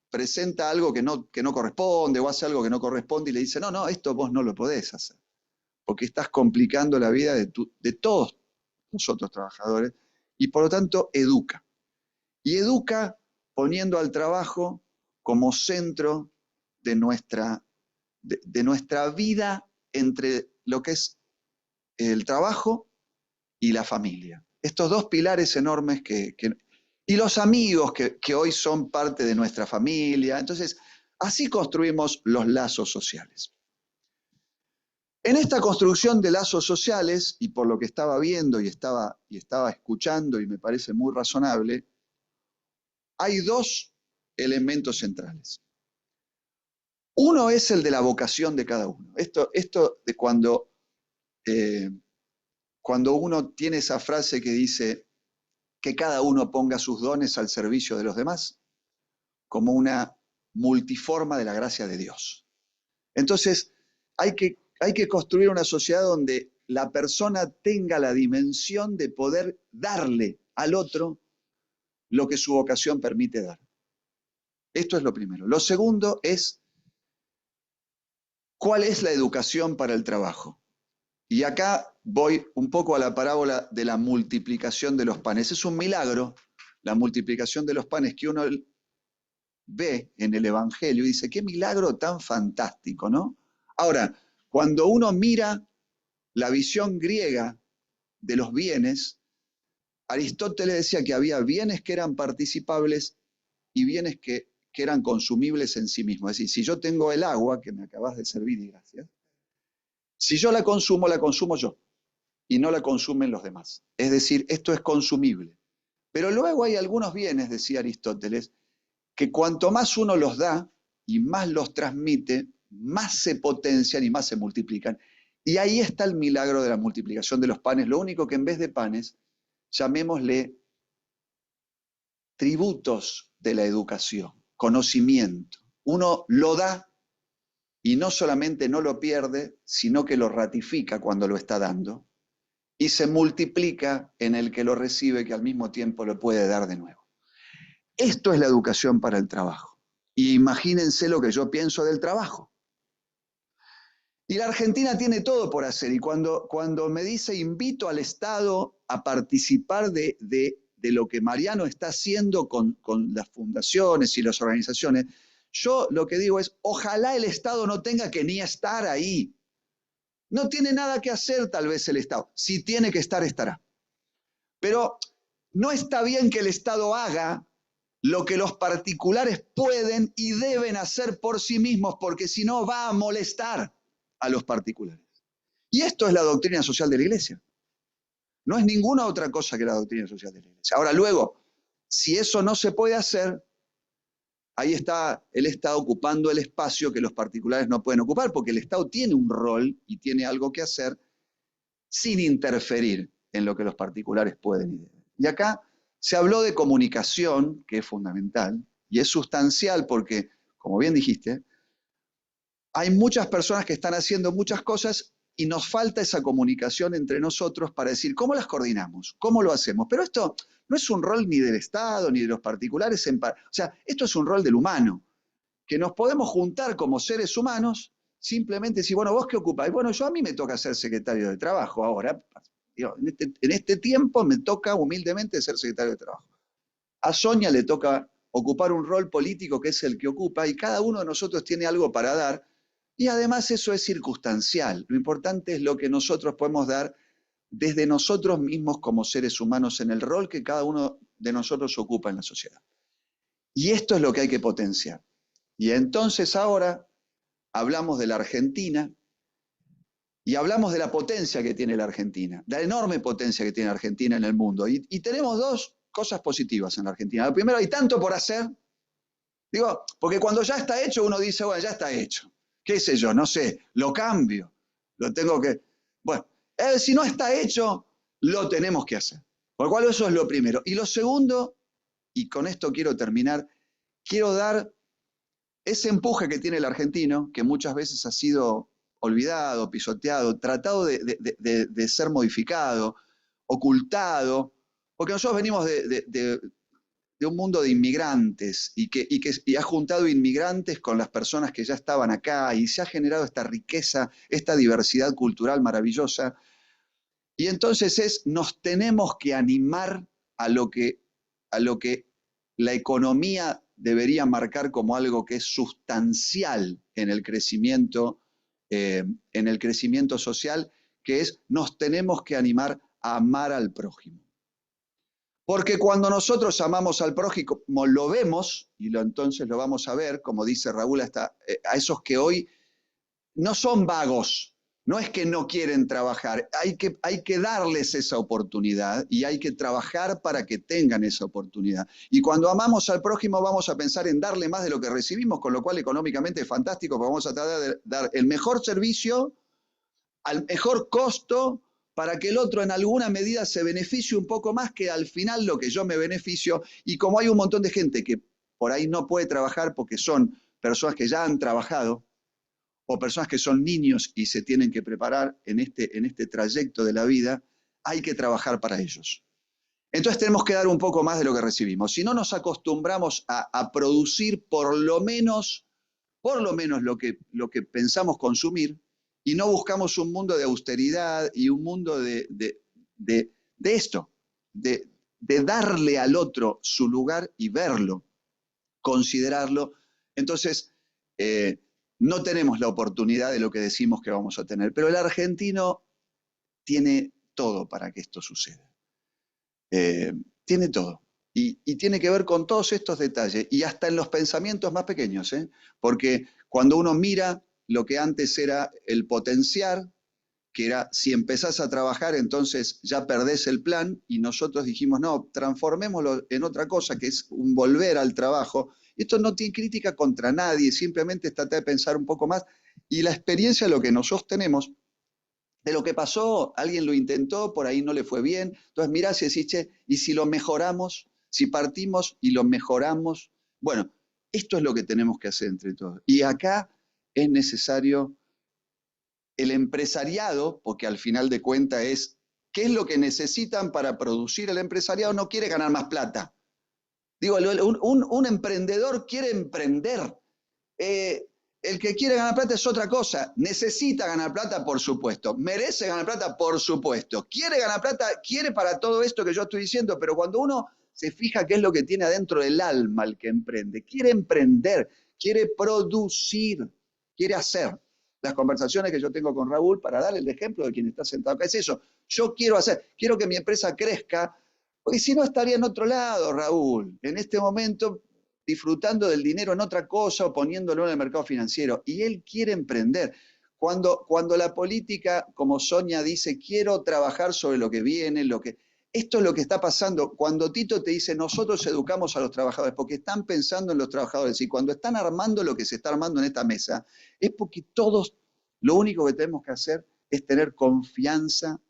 presenta algo que no corresponde, o hace algo que no corresponde, y le dice, no, esto vos no lo podés hacer, porque estás complicando la vida de todos los otros trabajadores, y por lo tanto educa. Y educa poniendo al trabajo como centro de nuestra vida, entre lo que es el trabajo y la familia. Estos dos pilares enormes y los amigos que hoy son parte de nuestra familia. Entonces, así construimos los lazos sociales. En esta construcción de lazos sociales, y por lo que estaba viendo y estaba escuchando, y me parece muy razonable, hay dos elementos centrales. Uno es el de la vocación de cada uno. Esto de cuando uno tiene esa frase que dice que cada uno ponga sus dones al servicio de los demás, como una multiforma de la gracia de Dios. Entonces, hay que construir una sociedad donde la persona tenga la dimensión de poder darle al otro lo que su vocación permite dar. Esto es lo primero. Lo segundo es, ¿cuál es la educación para el trabajo? Y acá voy un poco a la parábola de la multiplicación de los panes. Es un milagro la multiplicación de los panes que uno ve en el Evangelio y dice, qué milagro tan fantástico, ¿no? Ahora, cuando uno mira la visión griega de los bienes, Aristóteles decía que había bienes que eran participables y bienes que eran consumibles en sí mismos. Es decir, si yo tengo el agua, que me acabas de servir y gracias, si yo la consumo yo y no la consumen los demás. Es decir, esto es consumible. Pero luego hay algunos bienes, decía Aristóteles, que cuanto más uno los da y más los transmite, más se potencian y más se multiplican. Y ahí está el milagro de la multiplicación de los panes. Lo único que en vez de panes, llamémosle tributos de la educación, conocimiento. Uno lo da y no solamente no lo pierde, sino que lo ratifica cuando lo está dando y se multiplica en el que lo recibe, que al mismo tiempo lo puede dar de nuevo. Esto es la educación para el trabajo. Y imagínense lo que yo pienso del trabajo. Y la Argentina tiene todo por hacer. Y cuando me dice invito al Estado a participar de lo que Mariano está haciendo con las fundaciones y las organizaciones, yo lo que digo es, ojalá el Estado no tenga que ni estar ahí. No tiene nada que hacer tal vez el Estado. Si tiene que estar, estará. Pero no está bien que el Estado haga lo que los particulares pueden y deben hacer por sí mismos, porque si no va a molestar a los particulares. Y esto es la doctrina social de la Iglesia. No es ninguna otra cosa que la doctrina social de la Iglesia. Ahora, luego, si eso no se puede hacer, ahí está el Estado ocupando el espacio que los particulares no pueden ocupar, porque el Estado tiene un rol y tiene algo que hacer sin interferir en lo que los particulares pueden y deben. Y acá se habló de comunicación, que es fundamental, y es sustancial porque, como bien dijiste, hay muchas personas que están haciendo muchas cosas y nos falta esa comunicación entre nosotros para decir, ¿cómo las coordinamos? ¿Cómo lo hacemos? Pero esto no es un rol ni del Estado, ni de los particulares. O sea, esto es un rol del humano, que nos podemos juntar como seres humanos, simplemente decir, bueno, ¿vos qué ocupás? Bueno, a mí me toca ser secretario de Trabajo ahora. En este tiempo me toca humildemente ser secretario de Trabajo. A Sonia le toca ocupar un rol político que es el que ocupa y cada uno de nosotros tiene algo para dar y además eso es circunstancial. Lo importante es lo que nosotros podemos dar desde nosotros mismos como seres humanos en el rol que cada uno de nosotros ocupa en la sociedad. Y esto es lo que hay que potenciar. Y entonces ahora hablamos de la Argentina y hablamos de la potencia que tiene la Argentina, de la enorme potencia que tiene la Argentina en el mundo. Y tenemos dos cosas positivas en la Argentina. Lo primero, hay tanto por hacer. Digo, porque cuando ya está hecho, uno dice, bueno, ya está hecho. ¿Qué sé yo? No sé, lo cambio. Lo tengo que... Bueno, si no está hecho, lo tenemos que hacer. Por lo cual eso es lo primero. Y lo segundo, y con esto quiero terminar, quiero dar ese empuje que tiene el argentino, que muchas veces ha sido olvidado, pisoteado, tratado de ser modificado, ocultado, porque nosotros venimos de un mundo de inmigrantes y ha juntado inmigrantes con las personas que ya estaban acá y se ha generado esta riqueza, esta diversidad cultural maravillosa. Y entonces nos tenemos que animar a lo que la economía debería marcar como algo que es sustancial en el crecimiento social, que es nos tenemos que animar a amar al prójimo. Porque cuando nosotros amamos al prójimo, lo vemos, y entonces lo vamos a ver, como dice Raúl, a esos que hoy no son vagos, No es que no quieren trabajar, hay que darles esa oportunidad y hay que trabajar para que tengan esa oportunidad. Y cuando amamos al prójimo vamos a pensar en darle más de lo que recibimos, con lo cual económicamente es fantástico, porque vamos a tratar de dar el mejor servicio al mejor costo para que el otro en alguna medida se beneficie un poco más que al final lo que yo me beneficio. Y como hay un montón de gente que por ahí no puede trabajar porque son personas que ya han trabajado, o personas que son niños y se tienen que preparar en este trayecto de la vida, hay que trabajar para ellos. Entonces tenemos que dar un poco más de lo que recibimos. Si no nos acostumbramos a producir por lo menos lo que pensamos consumir, y no buscamos un mundo de austeridad y un mundo de esto, de darle al otro su lugar y verlo, considerarlo, entonces no tenemos la oportunidad de lo que decimos que vamos a tener. Pero el argentino tiene todo para que esto suceda. Tiene todo. Y tiene que ver con todos estos detalles, y hasta en los pensamientos más pequeños, porque cuando uno mira lo que antes era el potenciar, que era si empezás a trabajar entonces ya perdés el plan, y nosotros dijimos no, transformémoslo en otra cosa, que es un volver al trabajo. Esto no tiene crítica contra nadie, simplemente trata de pensar un poco más, y la experiencia, lo que nosotros tenemos, de lo que pasó, alguien lo intentó, por ahí no le fue bien, entonces mirás y decís, che, y si lo mejoramos, si partimos y lo mejoramos, bueno, esto es lo que tenemos que hacer entre todos. Y acá es necesario el empresariado, porque al final de cuentas es, ¿qué es lo que necesitan para producir? El empresariado no quiere ganar más plata. Digo, un emprendedor quiere emprender. El que quiere ganar plata es otra cosa. Necesita ganar plata, por supuesto. Merece ganar plata, por supuesto. Quiere ganar plata, quiere para todo esto que yo estoy diciendo, pero cuando uno se fija qué es lo que tiene adentro del alma el que emprende, quiere emprender, quiere producir, quiere hacer. Las conversaciones que yo tengo con Raúl, para darle el ejemplo de quien está sentado acá, es eso. Yo quiero hacer, quiero que mi empresa crezca, porque si no estaría en otro lado, Raúl. En este momento disfrutando del dinero en otra cosa o poniéndolo en el mercado financiero. Y él quiere emprender. Cuando la política, como Sonia dice, quiero trabajar sobre lo que viene, esto es lo que está pasando. Cuando Tito te dice, nosotros educamos a los trabajadores, porque están pensando en los trabajadores, y cuando están armando lo que se está armando en esta mesa, es porque todos, lo único que tenemos que hacer es tener confianza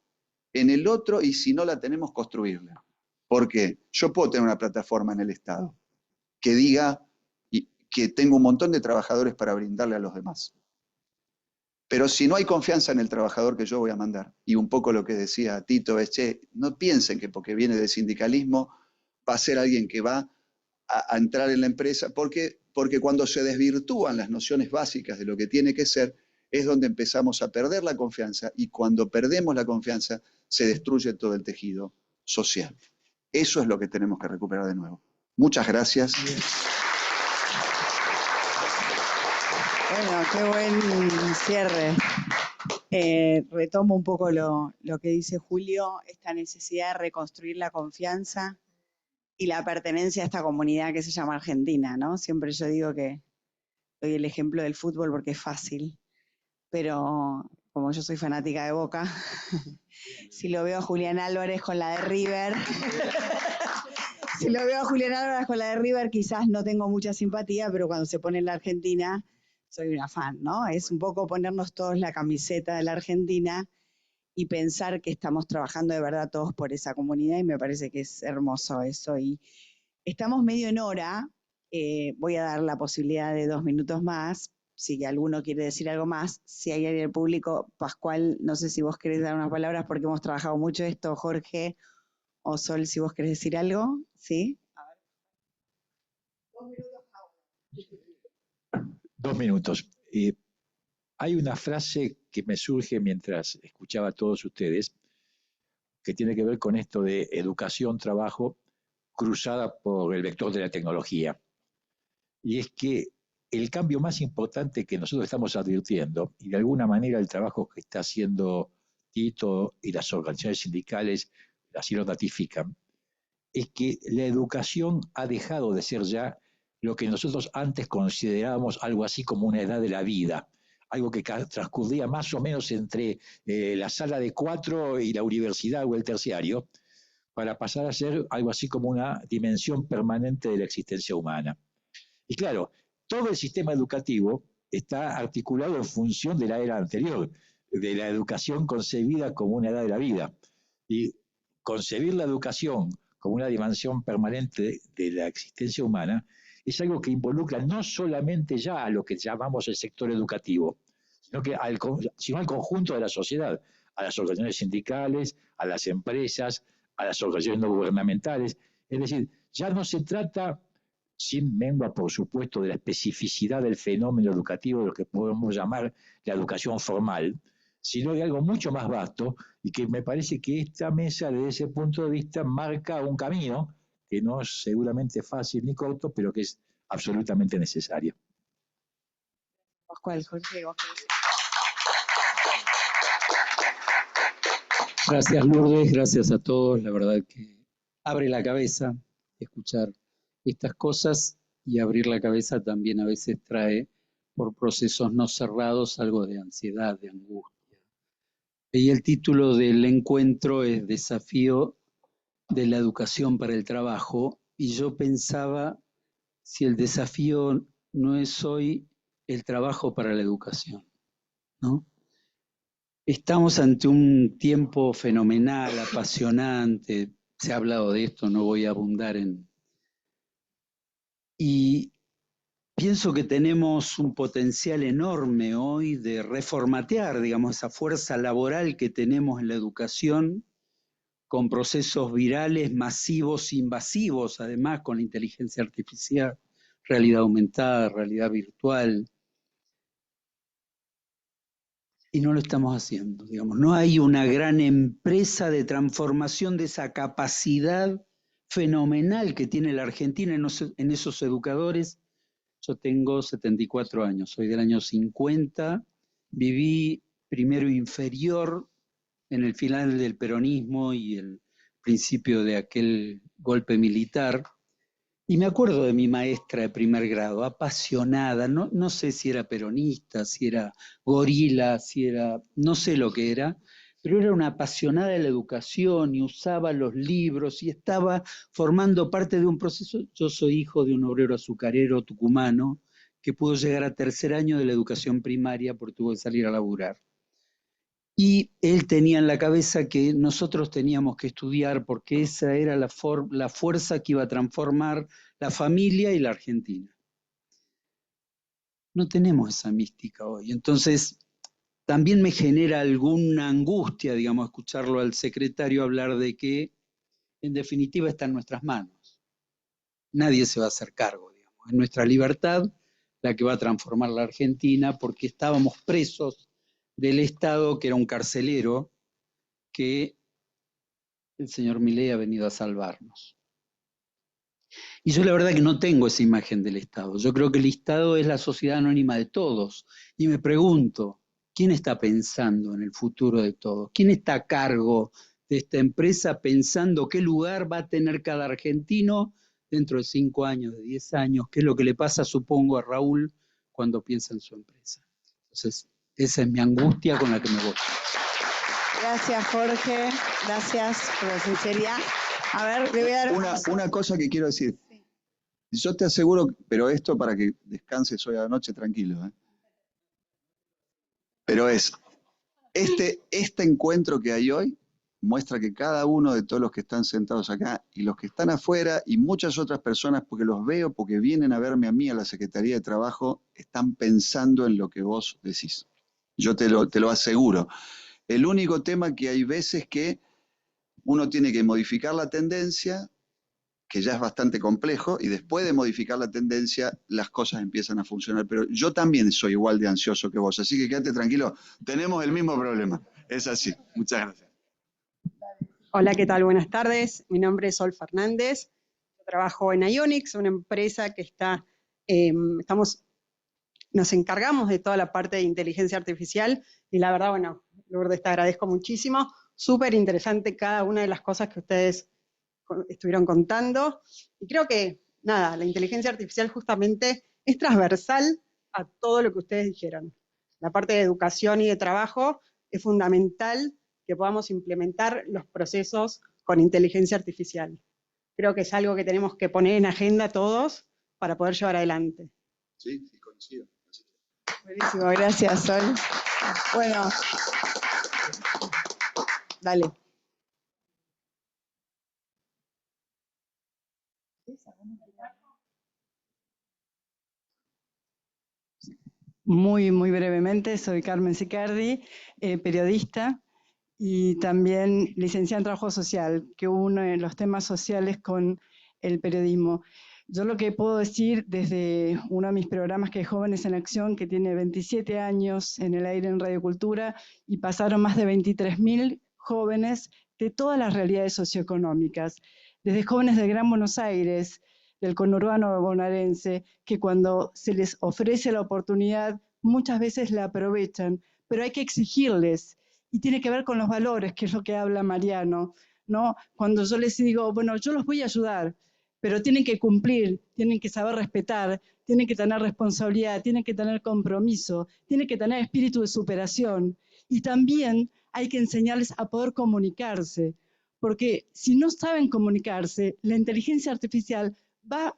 en el otro, y si no la tenemos, construirla. Porque yo puedo tener una plataforma en el Estado que diga que tengo un montón de trabajadores para brindarle a los demás. Pero si no hay confianza en el trabajador que yo voy a mandar, y un poco lo que decía Tito es, che, no piensen que porque viene del sindicalismo va a ser alguien que va a entrar en la empresa, porque cuando se desvirtúan las nociones básicas de lo que tiene que ser, es donde empezamos a perder la confianza, y cuando perdemos la confianza se destruye todo el tejido social. Eso es lo que tenemos que recuperar de nuevo. Muchas gracias.
Bueno, qué buen cierre. Retomo un poco lo que dice Julio, esta necesidad de reconstruir la confianza y la pertenencia a esta comunidad que se llama Argentina, ¿no? Siempre yo digo que doy el ejemplo del fútbol porque es fácil, pero como yo soy fanática de Boca, si lo veo a Julián Álvarez con la de River, si lo veo a Julián Álvarez con la de River, quizás no tengo mucha simpatía, pero cuando se pone en la Argentina, soy una fan, ¿no? Es un poco ponernos todos la camiseta de la Argentina y pensar que estamos trabajando de verdad todos por esa comunidad, y me parece que es hermoso eso. Y estamos medio en hora, voy a dar la posibilidad de 2 minutos más, si alguno quiere decir algo más, si hay alguien del público. Pascual, no sé si vos querés dar unas palabras porque hemos trabajado mucho esto, Jorge o Sol, si vos querés decir algo, ¿sí? A ver. 2 minutos ahora.
2 minutos. Hay una frase que me surge mientras escuchaba a todos ustedes, que tiene que ver con esto de educación, trabajo, cruzada por el vector de la tecnología. Y es que el cambio más importante que nosotros estamos advirtiendo, y de alguna manera el trabajo que está haciendo Tito y las organizaciones sindicales así lo ratifican, es que la educación ha dejado de ser ya lo que nosotros antes considerábamos algo así como una edad de la vida, algo que transcurría más o menos entre la sala de 4 y la universidad o el terciario, para pasar a ser algo así como una dimensión permanente de la existencia humana. Y claro, todo el sistema educativo está articulado en función de la era anterior, de la educación concebida como una edad de la vida. Y concebir la educación como una dimensión permanente de la existencia humana es algo que involucra no solamente ya a lo que llamamos el sector educativo, sino al conjunto de la sociedad, a las organizaciones sindicales, a las empresas, a las organizaciones no gubernamentales. Es decir, ya no se trata, sin mengua, por supuesto, de la especificidad del fenómeno educativo, de lo que podemos llamar la educación formal, sino de algo mucho más vasto, y que me parece que esta mesa, desde ese punto de vista, marca un camino que no es seguramente fácil ni corto, pero que es absolutamente necesario.
Pascual, Jorge,
Gracias, Lourdes, gracias a todos. La verdad que abre la cabeza escuchar estas cosas, y abrir la cabeza también a veces trae, por procesos no cerrados, algo de ansiedad, de angustia. Y el título del encuentro es Desafío de la educación para el trabajo, y yo pensaba si el desafío no es hoy el trabajo para la educación, ¿no? Estamos ante un tiempo fenomenal, apasionante, se ha hablado de esto, no voy a abundar en... Y pienso que tenemos un potencial enorme hoy de reformatear, digamos, esa fuerza laboral que tenemos en la educación, con procesos virales, masivos, invasivos, además con la inteligencia artificial, realidad aumentada, realidad virtual. Y no lo estamos haciendo, digamos. No hay una gran empresa de transformación de esa capacidad fenomenal que tiene la Argentina en esos educadores. Yo tengo 74 años, soy del año 50, viví primero inferior en el final del peronismo y el principio de aquel golpe militar. Y me acuerdo de mi maestra de primer grado, apasionada, no sé si era peronista, si era gorila, si era, no sé lo que era, pero era una apasionada de la educación y usaba los libros y estaba formando parte de un proceso. Yo soy hijo de un obrero azucarero tucumano que pudo llegar a tercer año de la educación primaria porque tuvo que salir a laburar. Y él tenía en la cabeza que nosotros teníamos que estudiar porque esa era la fuerza que iba a transformar la familia y la Argentina. No tenemos esa mística hoy. Entonces, también me genera alguna angustia, digamos, escucharlo al secretario hablar de que, en definitiva, está en nuestras manos. Nadie se va a hacer cargo, digamos. Es nuestra libertad la que va a transformar la Argentina porque estábamos presos del Estado, que era un carcelero, que el señor Milei ha venido a salvarnos. Y yo la verdad que no tengo esa imagen del Estado. Yo creo que el Estado es la sociedad anónima de todos. Y me pregunto, ¿quién está pensando en el futuro de todos? ¿Quién está a cargo de esta empresa pensando qué lugar va a tener cada argentino dentro de 5 años, de 10 años? ¿Qué es lo que le pasa, supongo, a Raúl cuando piensa en su empresa? Entonces, esa es mi angustia con la que me voy.
Gracias, Jorge. Gracias por la sinceridad. A ver, le voy a dar
una cosa que quiero decir. Yo te aseguro, pero esto para que descanses hoy a la noche tranquilo, ¿eh? Pero este encuentro que hay hoy muestra que cada uno de todos los que están sentados acá y los que están afuera y muchas otras personas, porque los veo, porque vienen a verme a mí a la Secretaría de Trabajo, están pensando en lo que vos decís. Yo te lo aseguro. El único tema que hay veces que uno tiene que modificar la tendencia, que ya es bastante complejo, y después de modificar la tendencia, las cosas empiezan a funcionar. Pero yo también soy igual de ansioso que vos, así que quédate tranquilo, tenemos el mismo problema. Es así. Muchas gracias.
Hola, ¿qué tal? Buenas tardes. Mi nombre es Sol Fernández. Yo trabajo en Ionix, una empresa que está, nos encargamos de toda la parte de inteligencia artificial, y la verdad, bueno, Lourdes, te agradezco muchísimo. Súper interesante cada una de las cosas que ustedes estuvieron contando. Y creo que, nada, la inteligencia artificial justamente es transversal a todo lo que ustedes dijeron. la parte de educación y de trabajo, es fundamental que podamos implementar los procesos con inteligencia artificial. Creo que es algo que tenemos que poner en agenda todos para poder llevar adelante.
Sí, sí, coincido.
Buenísimo, gracias, Sol. Bueno, dale. Muy brevemente, soy Carmen Sicardi, periodista y también licenciada en Trabajo Social, que une los temas sociales con el periodismo. Yo lo que puedo decir desde uno de mis programas, que es Jóvenes en Acción, que tiene 27 años en el aire en Radio Cultura, y pasaron más de 23.000 jóvenes de todas las realidades socioeconómicas, desde jóvenes del Gran Buenos Aires, del conurbano bonaerense, que cuando se les ofrece la oportunidad muchas veces la aprovechan, pero hay que exigirles, y tiene que ver con los valores, que es lo que habla Mariano, ¿no? Cuando yo les digo, bueno, yo los voy a ayudar, pero tienen que cumplir, tienen que saber respetar, tienen que tener responsabilidad, tienen que tener compromiso, tienen que tener espíritu de superación, y también hay que enseñarles a poder comunicarse, porque si no saben comunicarse, la inteligencia artificial va a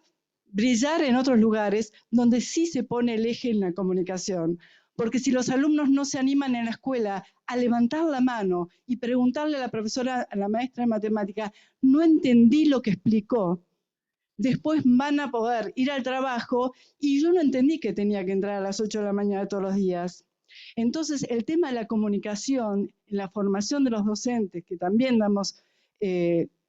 brillar en otros lugares donde sí se pone el eje en la comunicación. Porque si los alumnos no se animan en la escuela a levantar la mano y preguntarle a la profesora, a la maestra de matemática, no entendí lo que explicó, después van a poder ir al trabajo y yo no entendí que tenía que entrar a las 8 de la mañana todos los días. Entonces, el tema de la comunicación, la formación de los docentes, que también damos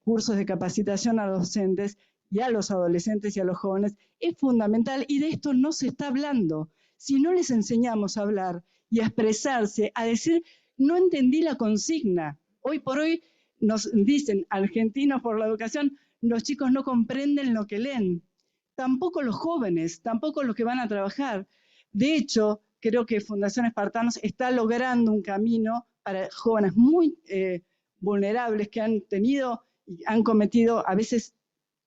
cursos de capacitación a los docentes y a los adolescentes y a los jóvenes, es fundamental, y de esto no se está hablando. Si no les enseñamos a hablar y a expresarse, a decir, no entendí la consigna. Hoy por hoy nos dicen, Argentinos por la Educación, los chicos no comprenden lo que leen. Tampoco los jóvenes, tampoco los que van a trabajar. De hecho, creo que Fundación Espartanos está logrando un camino para jóvenes muy vulnerables que han tenido y han cometido a veces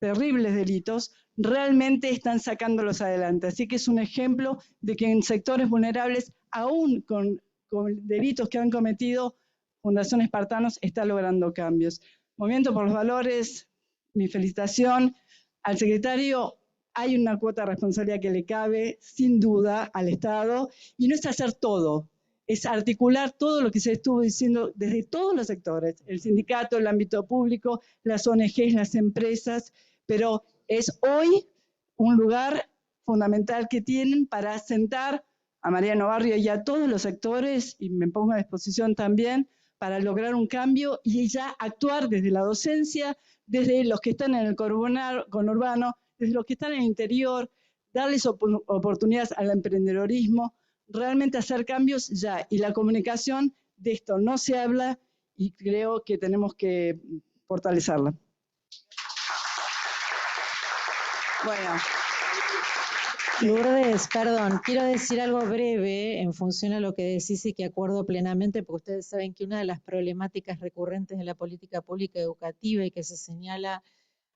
terribles delitos, realmente están sacándolos adelante. Así que es un ejemplo de que en sectores vulnerables, aún con delitos que han cometido, Fundación Espartanos está logrando cambios. Movimiento por los Valores, mi felicitación. Al secretario, hay una cuota de responsabilidad que le cabe, sin duda, al Estado, y no es hacer todo, es articular todo lo que se estuvo diciendo desde todos los sectores, el sindicato, el ámbito público, las ONGs, las empresas, pero es hoy un lugar fundamental que tienen para sentar a Mariano Barrio y a todos los sectores, y me pongo a disposición también, para lograr un cambio y ya actuar desde la docencia, desde los que están en el conurbano, desde los que están en el interior, darles oportunidades al emprendedorismo, realmente hacer cambios ya. Y la comunicación, de esto no se habla y creo que tenemos que fortalecerla. Bueno.
Lourdes, perdón, quiero decir algo breve en función a lo que decís y que acuerdo plenamente, porque ustedes saben que una de las problemáticas recurrentes de la política pública educativa y que se señala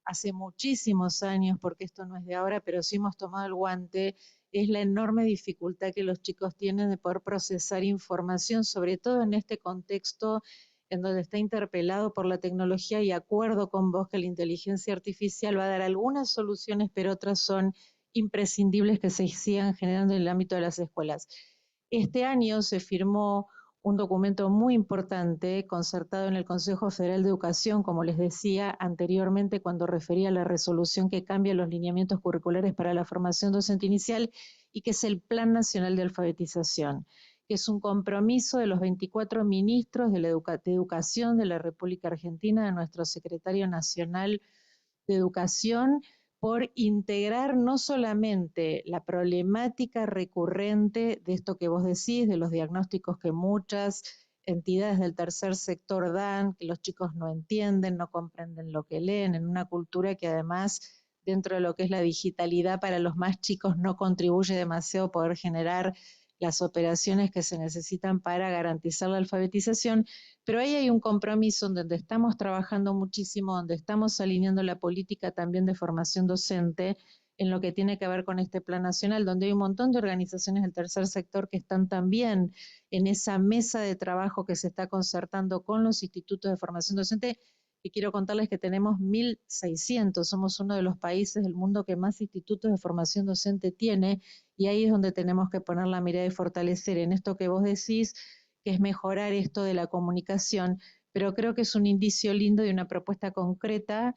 hace muchísimos años, porque esto no es de ahora, pero sí hemos tomado el guante, es la enorme dificultad que los chicos tienen de poder procesar información, sobre todo en este contexto en donde está interpelado por la tecnología, y acuerdo con vos que la inteligencia artificial va a dar algunas soluciones, pero otras son imprescindibles que se sigan generando en el ámbito de las escuelas. Este año se firmó un documento muy importante concertado en el Consejo Federal de Educación, como les decía anteriormente cuando refería a la resolución que cambia los lineamientos curriculares para la formación docente inicial, y que es el Plan Nacional de Alfabetización, que es un compromiso de los 24 ministros de Educación de la República Argentina, de nuestro secretario nacional de Educación, por integrar no solamente la problemática recurrente de esto que vos decís, de los diagnósticos que muchas entidades del tercer sector dan, que los chicos no entienden, no comprenden lo que leen, en una cultura que además, dentro de lo que es la digitalidad para los más chicos, no contribuye demasiado a poder generar las operaciones que se necesitan para garantizar la alfabetización, pero ahí hay un compromiso donde estamos trabajando muchísimo, donde estamos alineando la política también de formación docente, en lo que tiene que ver con este plan nacional, donde hay un montón de organizaciones del tercer sector que están también en esa mesa de trabajo que se está concertando con los institutos de formación docente, y quiero contarles que tenemos 1.600, somos uno de los países del mundo que más institutos de formación docente tiene, y ahí es donde tenemos que poner la mirada y fortalecer en esto que vos decís, que es mejorar esto de la comunicación, pero creo que es un indicio lindo de una propuesta concreta,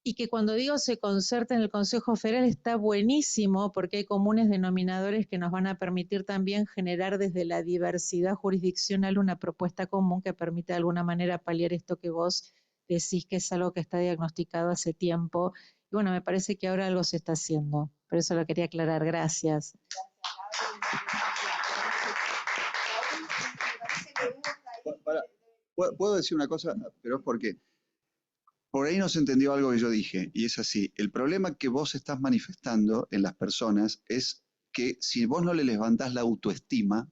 y que cuando digo se concerta en el Consejo Federal está buenísimo porque hay comunes denominadores que nos van a permitir también generar desde la diversidad jurisdiccional una propuesta común que permita de alguna manera paliar esto que vos decís que es algo que está diagnosticado hace tiempo. Y bueno, me parece que ahora algo se está haciendo. Por eso lo quería aclarar. Gracias.
¿Puedo decir una cosa? Pero es porque por ahí no se entendió algo que yo dije, y es así. El problema que vos estás manifestando en las personas es que si vos no le levantás la autoestima,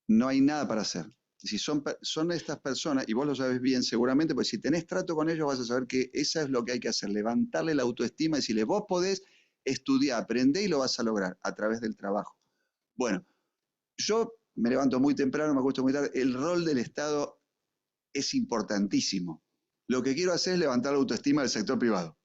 no hay nada para hacer. Si son estas personas, y vos lo sabés bien seguramente, pues si tenés trato con ellos vas a saber que eso es lo que hay que hacer, levantarle la autoestima y decirle, vos podés estudiar, aprender y lo vas a lograr a través del trabajo. Bueno, yo me levanto muy temprano, me acuesto muy tarde, el rol del Estado es importantísimo. Lo que quiero hacer es levantar la autoestima del sector privado.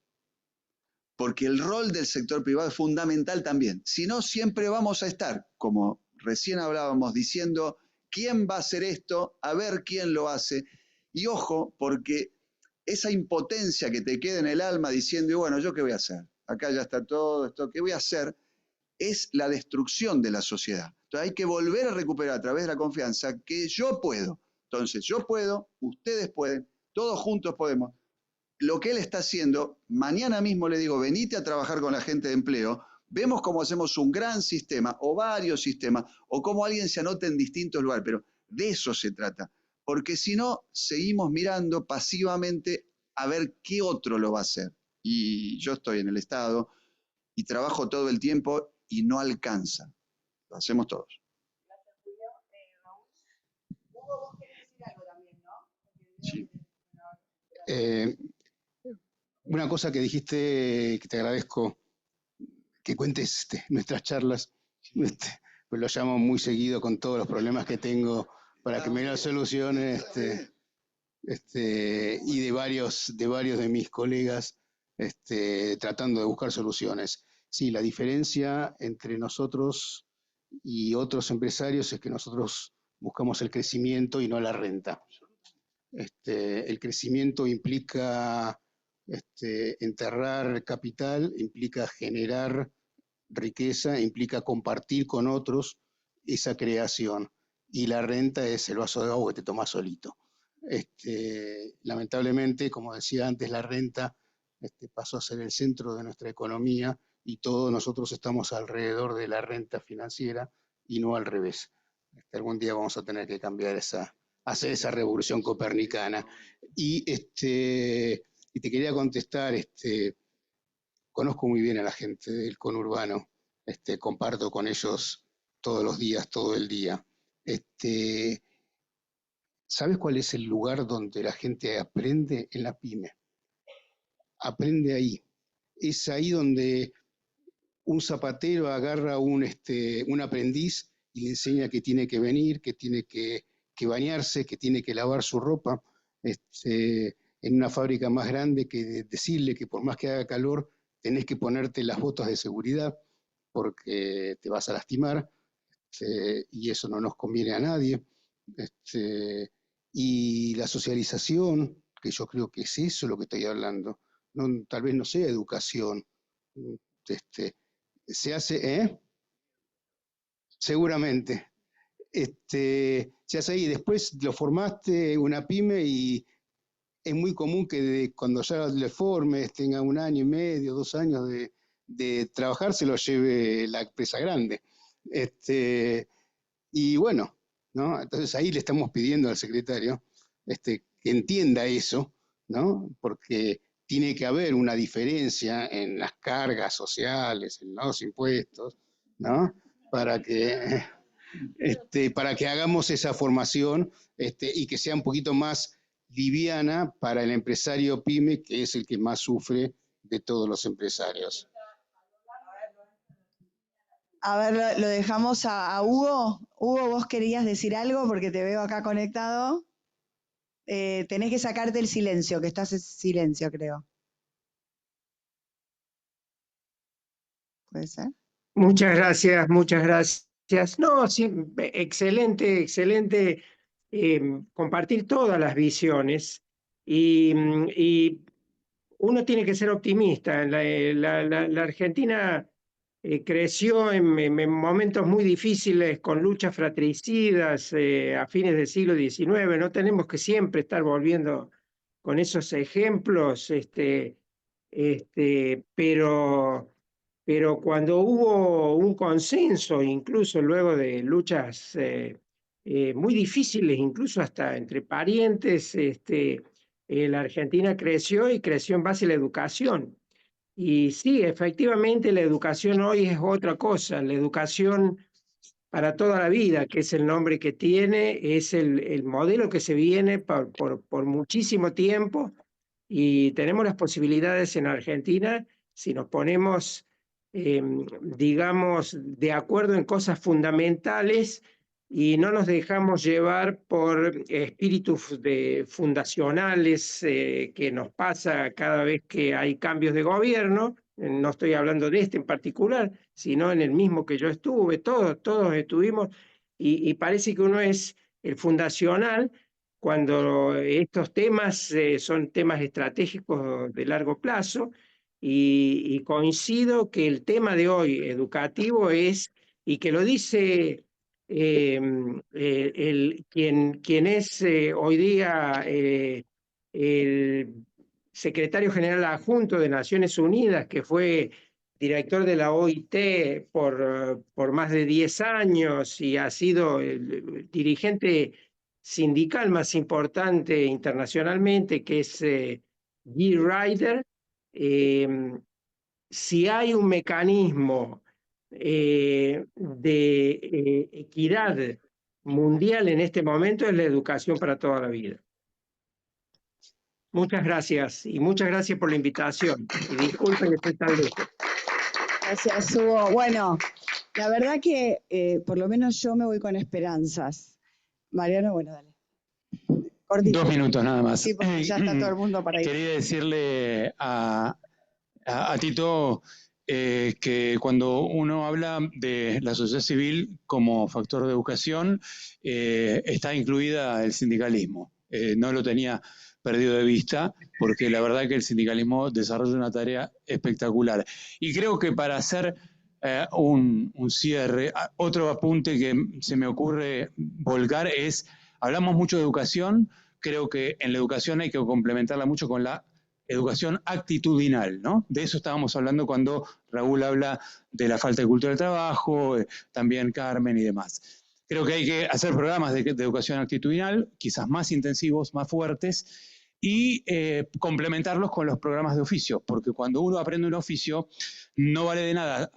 Porque el rol del sector privado es fundamental también. Si no, siempre vamos a estar, como recién hablábamos, diciendo quién va a hacer esto, a ver quién lo hace. Y ojo, porque esa impotencia que te queda en el alma diciendo, y bueno, ¿yo qué voy a hacer? Acá ya está todo esto, ¿qué voy a hacer? Es la destrucción de la sociedad. Entonces hay que volver a recuperar a través de la confianza que yo puedo. Entonces yo puedo, ustedes pueden, todos juntos podemos. Lo que él está haciendo, mañana mismo le digo, venite a trabajar con la gente de empleo, vemos cómo hacemos un gran sistema o varios sistemas, o cómo alguien se anota en distintos lugares, pero de eso se trata. Porque si no, seguimos mirando pasivamente a ver qué otro lo va a hacer. Y yo estoy en el Estado y trabajo todo el tiempo y no alcanza. Lo hacemos todos.
Gracias, Julio. Raúl, Hugo, vos querés decir algo también, ¿no?
Sí. Una cosa que dijiste, que te agradezco, que cuentes nuestras charlas, pues lo llamo muy seguido con todos los problemas que tengo para que me den las soluciones, y de varios de mis colegas tratando de buscar soluciones. Sí, la diferencia entre nosotros y otros empresarios es que nosotros buscamos el crecimiento y no la renta. El crecimiento implica enterrar capital, implica generar riqueza, implica compartir con otros esa creación. Y la renta es el vaso de agua que te tomas solito. Lamentablemente, como decía antes, la renta pasó a ser el centro de nuestra economía y todos nosotros estamos alrededor de la renta financiera y no al revés. Algún día vamos a tener que cambiar hacer esa revolución copernicana. Y te quería contestar, conozco muy bien a la gente del conurbano, comparto con ellos todos los días, todo el día. ¿Sabes cuál es el lugar donde la gente aprende? En la pyme. Aprende ahí. Es ahí donde un zapatero agarra un aprendiz y le enseña que tiene que venir, que tiene que bañarse, que tiene que lavar su ropa. En una fábrica más grande, que decirle que por más que haga calor, tenés que ponerte las botas de seguridad porque te vas a lastimar, y eso no nos conviene a nadie. Y la socialización, que yo creo que es eso lo que estoy hablando, tal vez no sea educación, se hace, seguramente, se hace ahí, después lo formaste una pyme y es muy común que cuando ya le formes, tenga 1 año y medio, 2 años de trabajar, se lo lleve la empresa grande. Y bueno, ¿no? Entonces ahí le estamos pidiendo al secretario que entienda eso, ¿no? Porque tiene que haber una diferencia en las cargas sociales, en los impuestos, ¿no? Para que hagamos esa formación y que sea un poquito más liviana para el empresario pyme, que es el que más sufre de todos los empresarios.
A ver, lo dejamos a Hugo. Hugo, vos querías decir algo porque te veo acá conectado. Tenés que sacarte el silencio, que estás en silencio, creo. ¿Puede ser?
Muchas gracias, muchas gracias. No, sí, excelente, excelente compartir todas las visiones y uno tiene que ser optimista. La Argentina creció en momentos muy difíciles con luchas fratricidas a fines del siglo XIX. No tenemos que siempre estar volviendo con esos ejemplos, pero cuando hubo un consenso, incluso luego de luchas muy difíciles, incluso hasta entre parientes, la Argentina creció y creció en base a la educación. Y sí, efectivamente la educación hoy es otra cosa. La educación para toda la vida, que es el nombre que tiene, es el modelo que se viene por muchísimo tiempo y tenemos las posibilidades en Argentina si nos ponemos, digamos, de acuerdo en cosas fundamentales y no nos dejamos llevar por espíritus fundacionales que nos pasa cada vez que hay cambios de gobierno. No estoy hablando de este en particular, sino en el mismo que yo estuve, todos estuvimos, y parece que uno es el fundacional cuando estos temas son temas estratégicos de largo plazo, y coincido que el tema de hoy educativo es, y que lo dice quien es hoy día el secretario general adjunto de Naciones Unidas, que fue director de la OIT por más de 10 años y ha sido el dirigente sindical más importante internacionalmente, que es Guy Ryder. Si hay un mecanismo de equidad mundial en este momento, es la educación para toda la vida. Muchas gracias y muchas gracias por la invitación. Y disculpen que estoy tan lejos.
Gracias, Hugo. Bueno, la verdad que por lo menos yo me voy con esperanzas. Mariano, bueno, dale. Cortito.
2 minutos nada más.
Sí, porque ya está todo el mundo para ir.
Quería decirle a Tito que cuando uno habla de la sociedad civil como factor de educación, está incluida el sindicalismo. No lo tenía perdido de vista, porque la verdad que el sindicalismo desarrolla una tarea espectacular. Y creo que para hacer un cierre, otro apunte que se me ocurre volcar es, hablamos mucho de educación, creo que en la educación hay que complementarla mucho con la educación actitudinal, ¿no? De eso estábamos hablando cuando Raúl habla de la falta de cultura del trabajo, también Carmen y demás. Creo que hay que hacer programas de educación actitudinal, quizás más intensivos, más fuertes, y complementarlos con los programas de oficio, porque cuando uno aprende un oficio, no vale de nada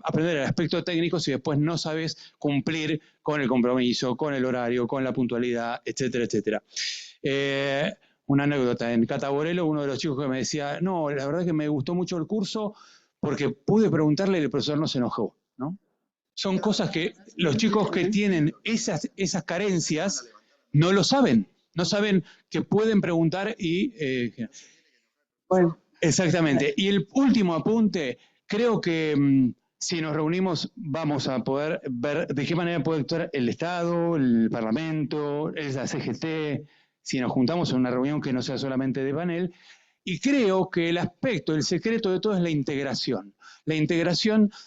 aprender el aspecto técnico si después no sabes cumplir con el compromiso, con el horario, con la puntualidad, etcétera, etcétera. Una anécdota, en Cataborelo, uno de los chicos que me decía, no, la verdad que me gustó mucho el curso porque pude preguntarle y el profesor no se enojó, ¿no? Son cosas que los chicos que tienen esas carencias no lo saben, no saben que pueden preguntar y...
bueno.
Exactamente. Y el último apunte, creo que si nos reunimos vamos a poder ver de qué manera puede actuar el Estado, el Parlamento, la CGT, si nos juntamos en una reunión que no sea solamente de panel, y creo que el aspecto, el secreto de todo es la integración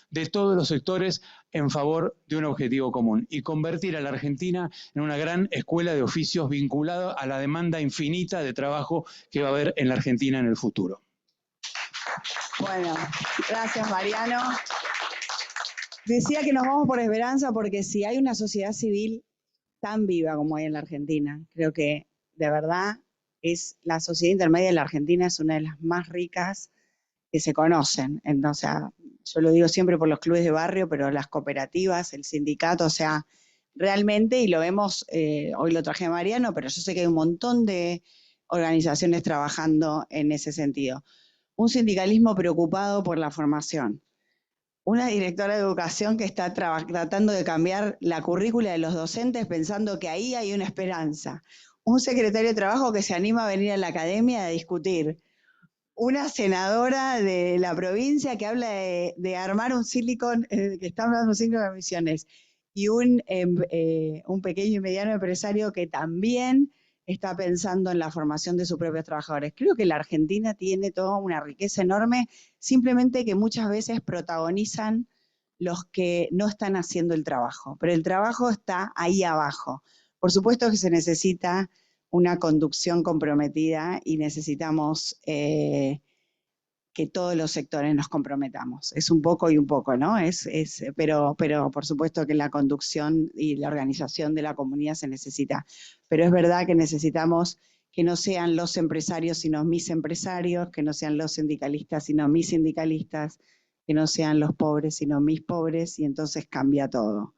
de todos los sectores en favor de un objetivo común y convertir a la Argentina en una gran escuela de oficios vinculada a la demanda infinita de trabajo que va a haber en la Argentina en el futuro.
Bueno, gracias Mariano. Decía que nos vamos por esperanza porque si hay una sociedad civil tan viva como hay en la Argentina, creo que de verdad es la sociedad intermedia de la Argentina, es una de las más ricas que se conocen. O sea, yo lo digo siempre por los clubes de barrio, pero las cooperativas, el sindicato, o sea, realmente, y lo vemos, hoy lo traje a Mariano, pero yo sé que hay un montón de organizaciones trabajando en ese sentido. un sindicalismo preocupado por la formación, una directora de educación que está tratando de cambiar la currícula de los docentes pensando que ahí hay una esperanza, un secretario de trabajo que se anima a venir a la academia a discutir, una senadora de la provincia que habla de armar un silicon, que está hablando de silicon de emisiones, y un pequeño y mediano empresario que también está pensando en la formación de sus propios trabajadores. Creo que la Argentina tiene toda una riqueza enorme, simplemente que muchas veces protagonizan los que no están haciendo el trabajo, pero el trabajo está ahí abajo. Por supuesto que se necesita una conducción comprometida y necesitamos que todos los sectores nos comprometamos. Es un poco y un poco, ¿no? Pero por supuesto que la conducción y la organización de la comunidad se necesita. Pero es verdad que necesitamos que no sean los empresarios sino mis empresarios, que no sean los sindicalistas sino mis sindicalistas, que no sean los pobres sino mis pobres, y entonces cambia todo.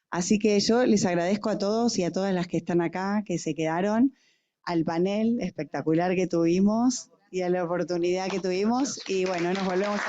Así que yo les agradezco a todos y a todas las que están acá, que se quedaron, al panel espectacular que tuvimos y a la oportunidad que tuvimos. Y bueno, nos volvemos a...